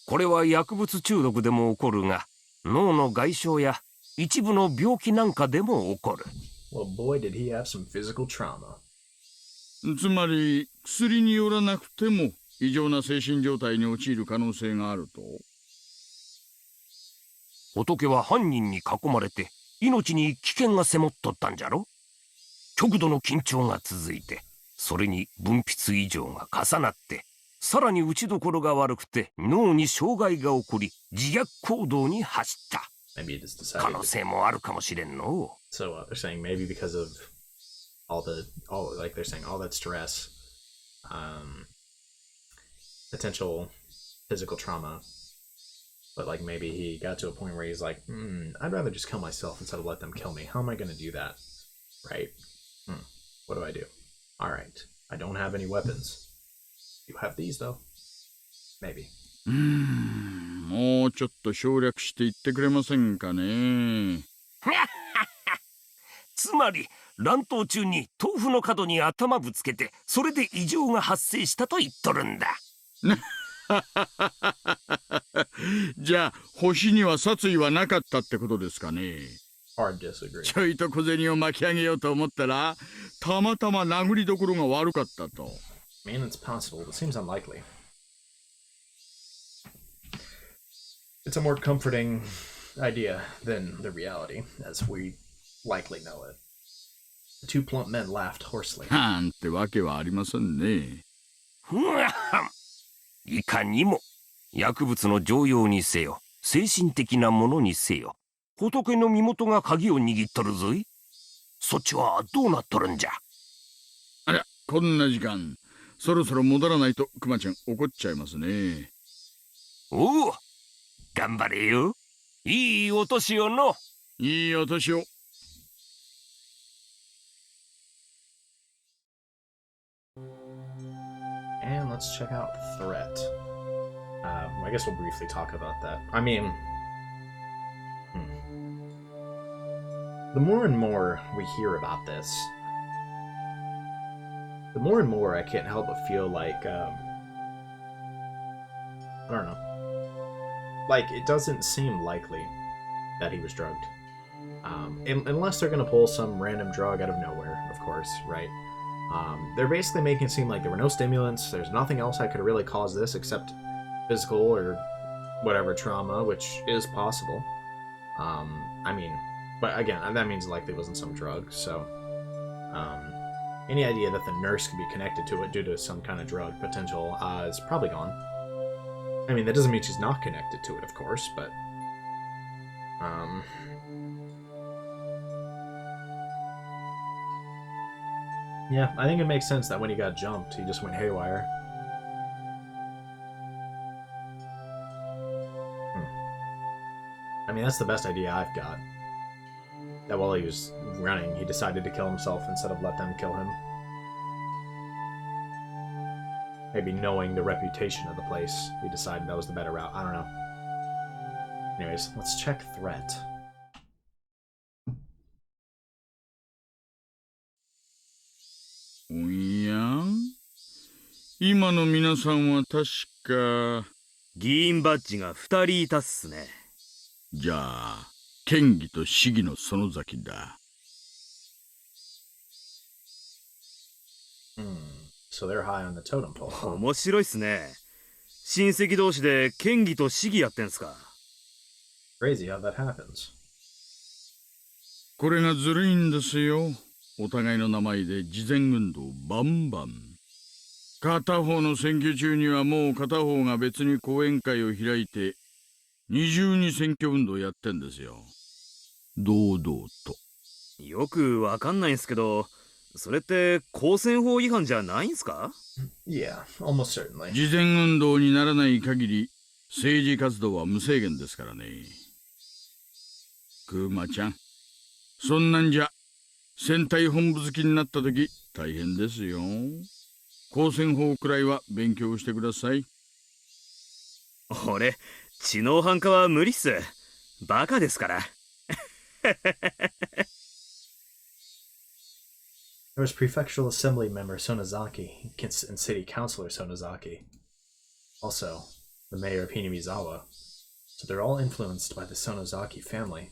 これは薬物中毒でも起こるが、脳の外傷や一部の病気なんかでも起こる。Well, boy, did he have some physical trauma. つまり薬によらなくても異常な精神状態に陥る可能性があると。仏は犯人に囲まれて命に危険が迫っとったんじゃろ。極度の緊張が続いて、それに分泌異常が重なって、さらに打ちどころが悪くて脳に障害が起こり自虐行動に走った。Maybe it is decided. 可能性もあるかもしれんの。So they're saying maybe because of like they're saying all that stress, potential physical trauma, but like maybe he got to a point where he's like, I'd rather just kill myself instead of let them kill me. How am I going to do that? Right? What do I do? All right. I don't have any weapons. You have these though. Maybe. もうちょっと省略して言ってくれませんかね。つまり乱闘中に豆腐の角に頭ぶつけて、それで異常が発生したと言っとるんだ。じゃあ星には殺意はなかったってことですかね。Hard disagree. ちょいと小銭を巻き上げようと思ったらたまたま殴りどころが悪かったと。Man, it's possible, but seems unlikely. It's a more comforting idea than the reality, as we likely know it. The two plump men laughed hoarsely. なんてわけはありませんね。いかにも薬物の常用にせよ、精神的なものにせよ、仏の身元が鍵を握っとるぞい。そっちはどうなっとるんじゃ。あら、こんな時間。そろそろ戻らないとクマちゃん怒っちゃいますね。おお、頑張れよ。いいお年をの。いいお年を。And let's check out Threat. I guess we'll briefly talk about that. I mean, the more and more we hear about this, the more and more I can't help but feel like, I don't know. Like, it doesn't seem likely that he was drugged. Unless they're going to pull some random drug out of nowhere, of course, right? They're basically making it seem like there were no stimulants, there's nothing else that could really cause this except physical or whatever trauma, which is possible. I mean, but again, that means likely wasn't some drug, so any idea that the nurse could be connected to it due to some kind of drug potential is probably gone. I mean, that doesn't mean she's not connected to it, of course, but yeah, I think it makes sense that when he got jumped, he just went haywire. I mean, that's the best idea I've got. That while he was running, he decided to kill himself instead of let them kill him. Maybe knowing the reputation of the place, he decided that was the better route. I don't know. Anyways, let's check Threat. おや今の皆さんは確か議員バッジが2人いたっすね。じゃあ県議と市議の園崎だ。So they're high on the totem pole. 面白いっすね。親戚同士で県議と市議やってんすか。Crazy how that happens. これがずるいんですよ。お互いの名前で慈善運動バンバン。片方の選挙中にはもう片方が別に講演会を開いて二重に選挙運動やってんですよ。堂々と。よくわかんないんすけど、それって公選法違反じゃないんすか？ Yeah, almost certainly. 慈善運動にならない限り政治活動は無制限ですからね。クマちゃん、そんなんじゃ選対本部好きになった時大変ですよ。公選法くらいは勉強してください。俺、知能犯化は無理っす。バカですから。There was Prefectural Assembly member Sonozaki and City Councilor Sonozaki. Also, the mayor of Hinamizawa. So they're all influenced by the Sonozaki family.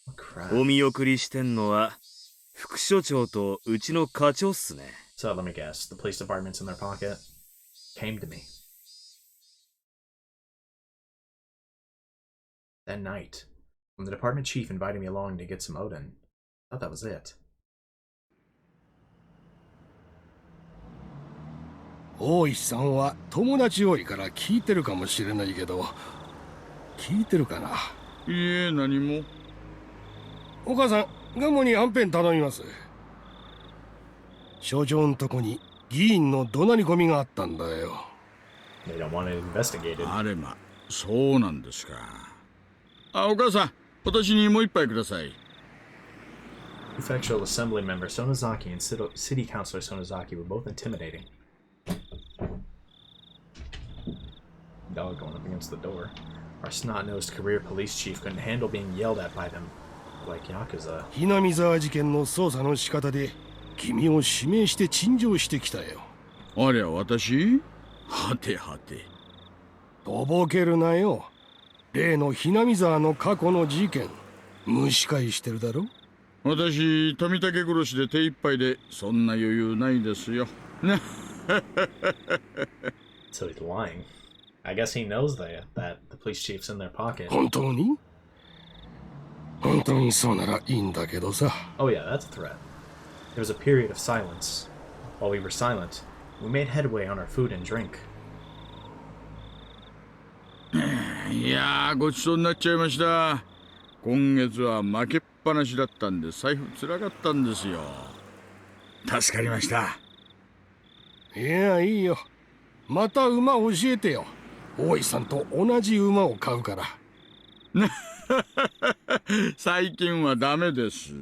Oh, crap. お見送りしてんのは副所長とうちの課長っすね。So let me guess, the police department's in their pocket? Came to me. That night, when the department chief invited me along to get some Odin, I thought that was it. 大石さんは友達多いから聞いてるかもしれないけど、聞いてるかな？いえ、何も。お母さん、ガモにはんぺん頼みます。所長んとこに議員の怒鳴り込みがあったんだよ。They don't want it investigated. あれま、そうなんですか。あ、お母さん、私にもう一杯ください。Prefectural Assembly member Sonozaki and City Councilor Sonozaki were both intimidating. Dog going up against the door. Our snot-nosed career police chief couldn't handle being yelled at by them like Yakuza. Hinamizawa事件の捜査の仕方で君を指名して陳情してきたよ。ありゃ、私？はてはて。とぼけるなよ。例のHinamizawaの過去の事件、蒸し返してるだろ。私、富武殺しで手一杯でそんな余裕ないですよ。ね。So he's lying. I guess he knows that the police chief's in their pocket. 本当に？本当にそうならいいんだけどさ。Oh yeah, that's a threat. There was a period of silence. While we were silent, we made headway on our food and drink. いやー、ごちそうになっちゃいました。今月は負けっぱなしだったんで財布つらかったんですよ。助かりました。いや、いいよ。また馬教えてよ。大井さんと同じ馬を買うから。最近はダメです。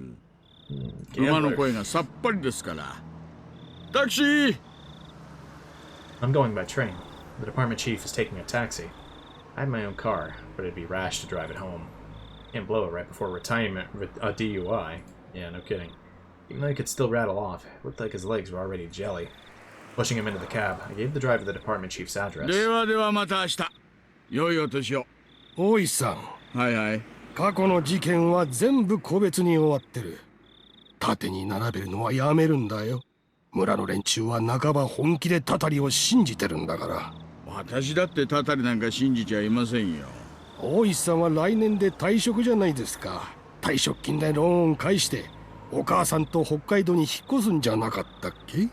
馬の声がさっぱりですから。タクシー！ I'm going by train. The department chief is taking a taxi. I have my own car, but it'd be rash to drive it home. Can't blow it right before retirement with a DUI. Yeah, no kidding. Even though he could still rattle off, it looked like his legs were already jelly. Pushing him into the cab, I gave the driver the department chief's address. ではではまた明日。良いお年を。大井さん。はいはい。過去の事件は全部個別に終わってる。縦に並べるのはやめるんだよ。村の連中は半ば本気でタタリを信じてるんだから。私だってタタリなんか信じちゃいませんよ。大石さんは来年で退職じゃないですか。退職金でローン返してお母さんと北海道に引っ越すんじゃなかったっけ？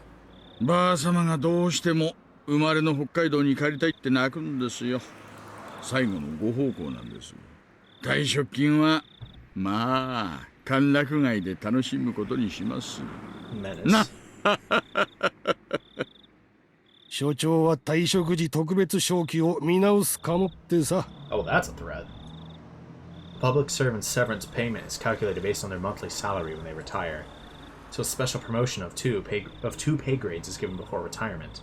ばあ様がどうしても生まれの北海道に帰りたいって泣くんですよ。最後のご奉公なんです。退職金はまあ歓楽街で楽しむことにします。な所長は退職時特別昇給を見直すかもってさ。Oh, that's a threat. Public servants' severance payment is calculated based on their monthly salary when they retire. So a special promotion of two pay grades is given before retirement.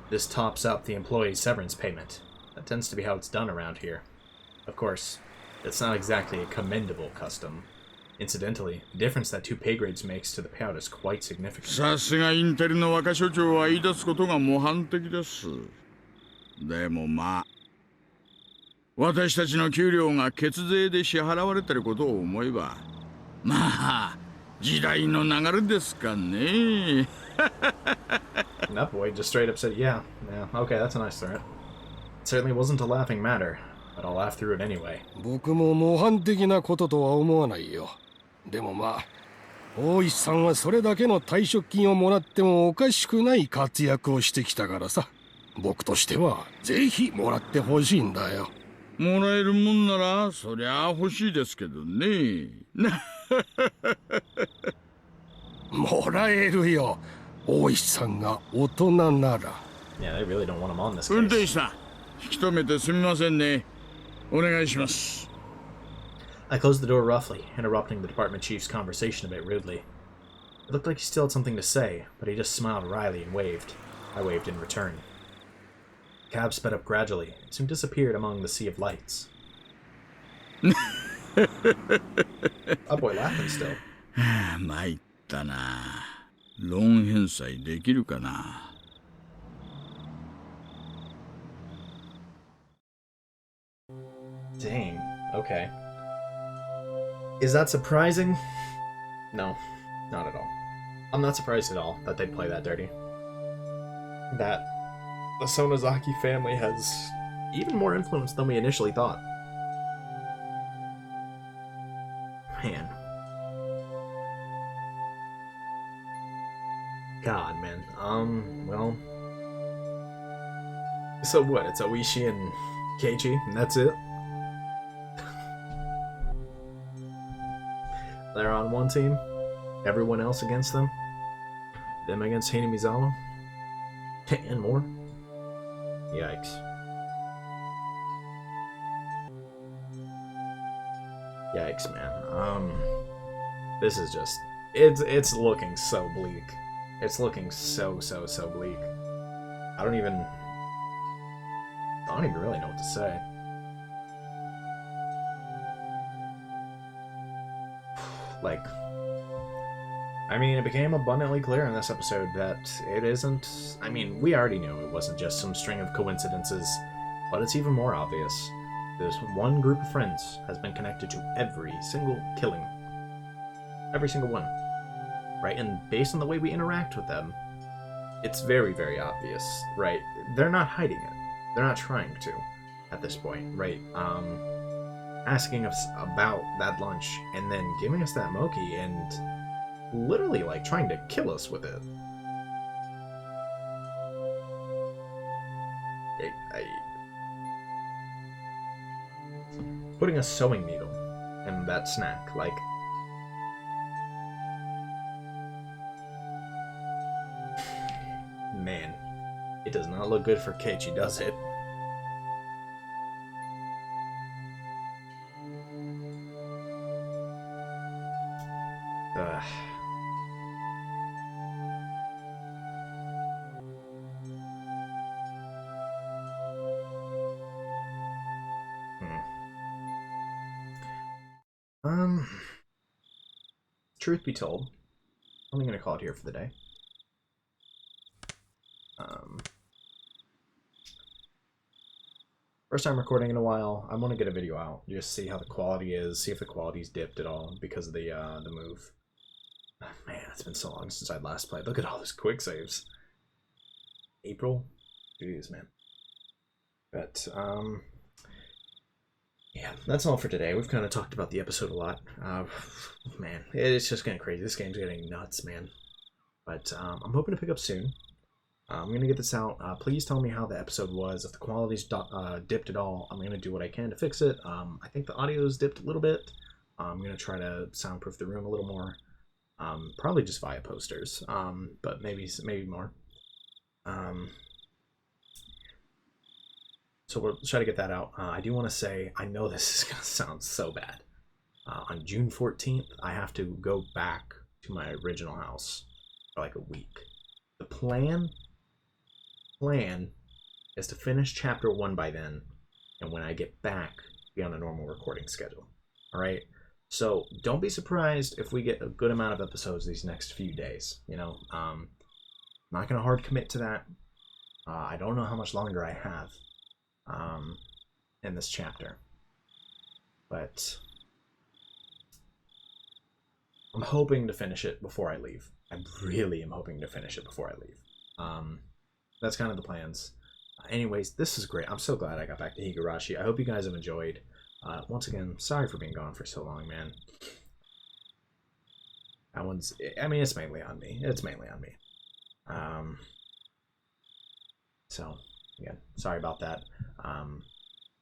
This tops up the employee's severance payment. That tends to be how it's done around here. Of course, it's not exactly a commendable custom. Incidentally, the difference that two pay grades makes to the payout is quite significant. さすがインテリの若所長は言い出すことが模範的です。でもまあ、私たちの給料が血税で支払われてることを思えば、まあ時代の流れですかね。That boy just straight up said, yeah, okay, that's a nice threat. It certainly wasn't a laughing matter, but I'll laugh through it anyway. 僕も模範的なこととは思わないよ。でもまあ、大石さんはそれだけの退職金をもらってもおかしくない活躍をしてきたからさ。僕としてはぜひもらってほしいんだよ。もらえるもんならそりゃ欲しいですけどね。もらえるよ。大石さんが大人なら。Yeah, they really don't want him on this 運転 case. 手さん、引き止めてすみませんね。お願いします。I closed the door roughly, interrupting the department chief's conversation a bit rudely. It looked like he still had something to say, but he just smiled wryly and waved. I waved in return. The cab sped up gradually, and soon disappeared among the sea of lights. Oh boy, laughing still. 参ったな。ローン返済できるかな。Dang, okay. Is that surprising? No, not at all. I'm not surprised at all that they'd play that dirty. That the Sonozaki family has even more influence than we initially thought. Man. God, man. Well. So what? It's Ooishi and Keichi, and that's it? They're on one team, everyone else against them, them against Hinamizawa, and more. Yikes. Yikes, man. This is just, it's looking so bleak. It's looking so bleak. I don't even really know what to say. Like, I mean, it became abundantly clear in this episode that it isn't... I mean, we already knew it wasn't just some string of coincidences, but it's even more obvious. This one group of friends has been connected to every single killing. Every single one. Right? And based on the way we interact with them, it's very, very obvious, right? They're not hiding it. They're not trying to, at this point, right? Asking us about that lunch and then giving us that mochi and literally like trying to kill us with it. Putting a sewing needle in that snack, like, man, it does not look good for Keiichi, does it? Ugh. Truth be told, I'm only going to call it here for the day. First time recording in a while. I want to get a video out, just see how the quality is, see if the quality's dipped at all because of the move. Oh, man, it's been so long since I last played. Look at all those quick saves. April? Jeez, man. But, yeah, that's all for today. We've kind of talked about the episode a lot. Man, it's just getting crazy. This game's getting nuts, man. But I'm hoping to pick up soon. I'm going to get this out. Please tell me how the episode was. If the quality's dipped at all, I'm going to do what I can to fix it. I think the audio's dipped a little bit. I'm going to try to soundproof the room a little more. Probably just via posters, but maybe more. So we'll try to get that out. I do want to say, I know this is going to sound so bad. On June 14th, I have to go back to my original house for like a week. The plan is to finish chapter 1 by then, and when I get back, be on a normal recording schedule. Alright? So don't be surprised if we get a good amount of episodes these next few days. You know, I'm not going to hard commit to that. I don't know how much longer I have in this chapter. But I'm hoping to finish it before I leave. I really am hoping to finish it before I leave. That's kind of the plans. Anyways, this is great. I'm so glad I got back to Higurashi. I hope you guys have enjoyed. Once again, sorry for being gone for so long, man. That one's, I mean, it's mainly on me. It's mainly on me. So, again, sorry about that.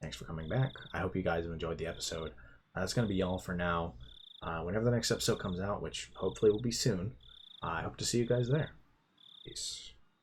Thanks for coming back. I hope you guys have enjoyed the episode. That's going to be all for now. Whenever the next episode comes out, which hopefully will be soon, I hope to see you guys there. Peace.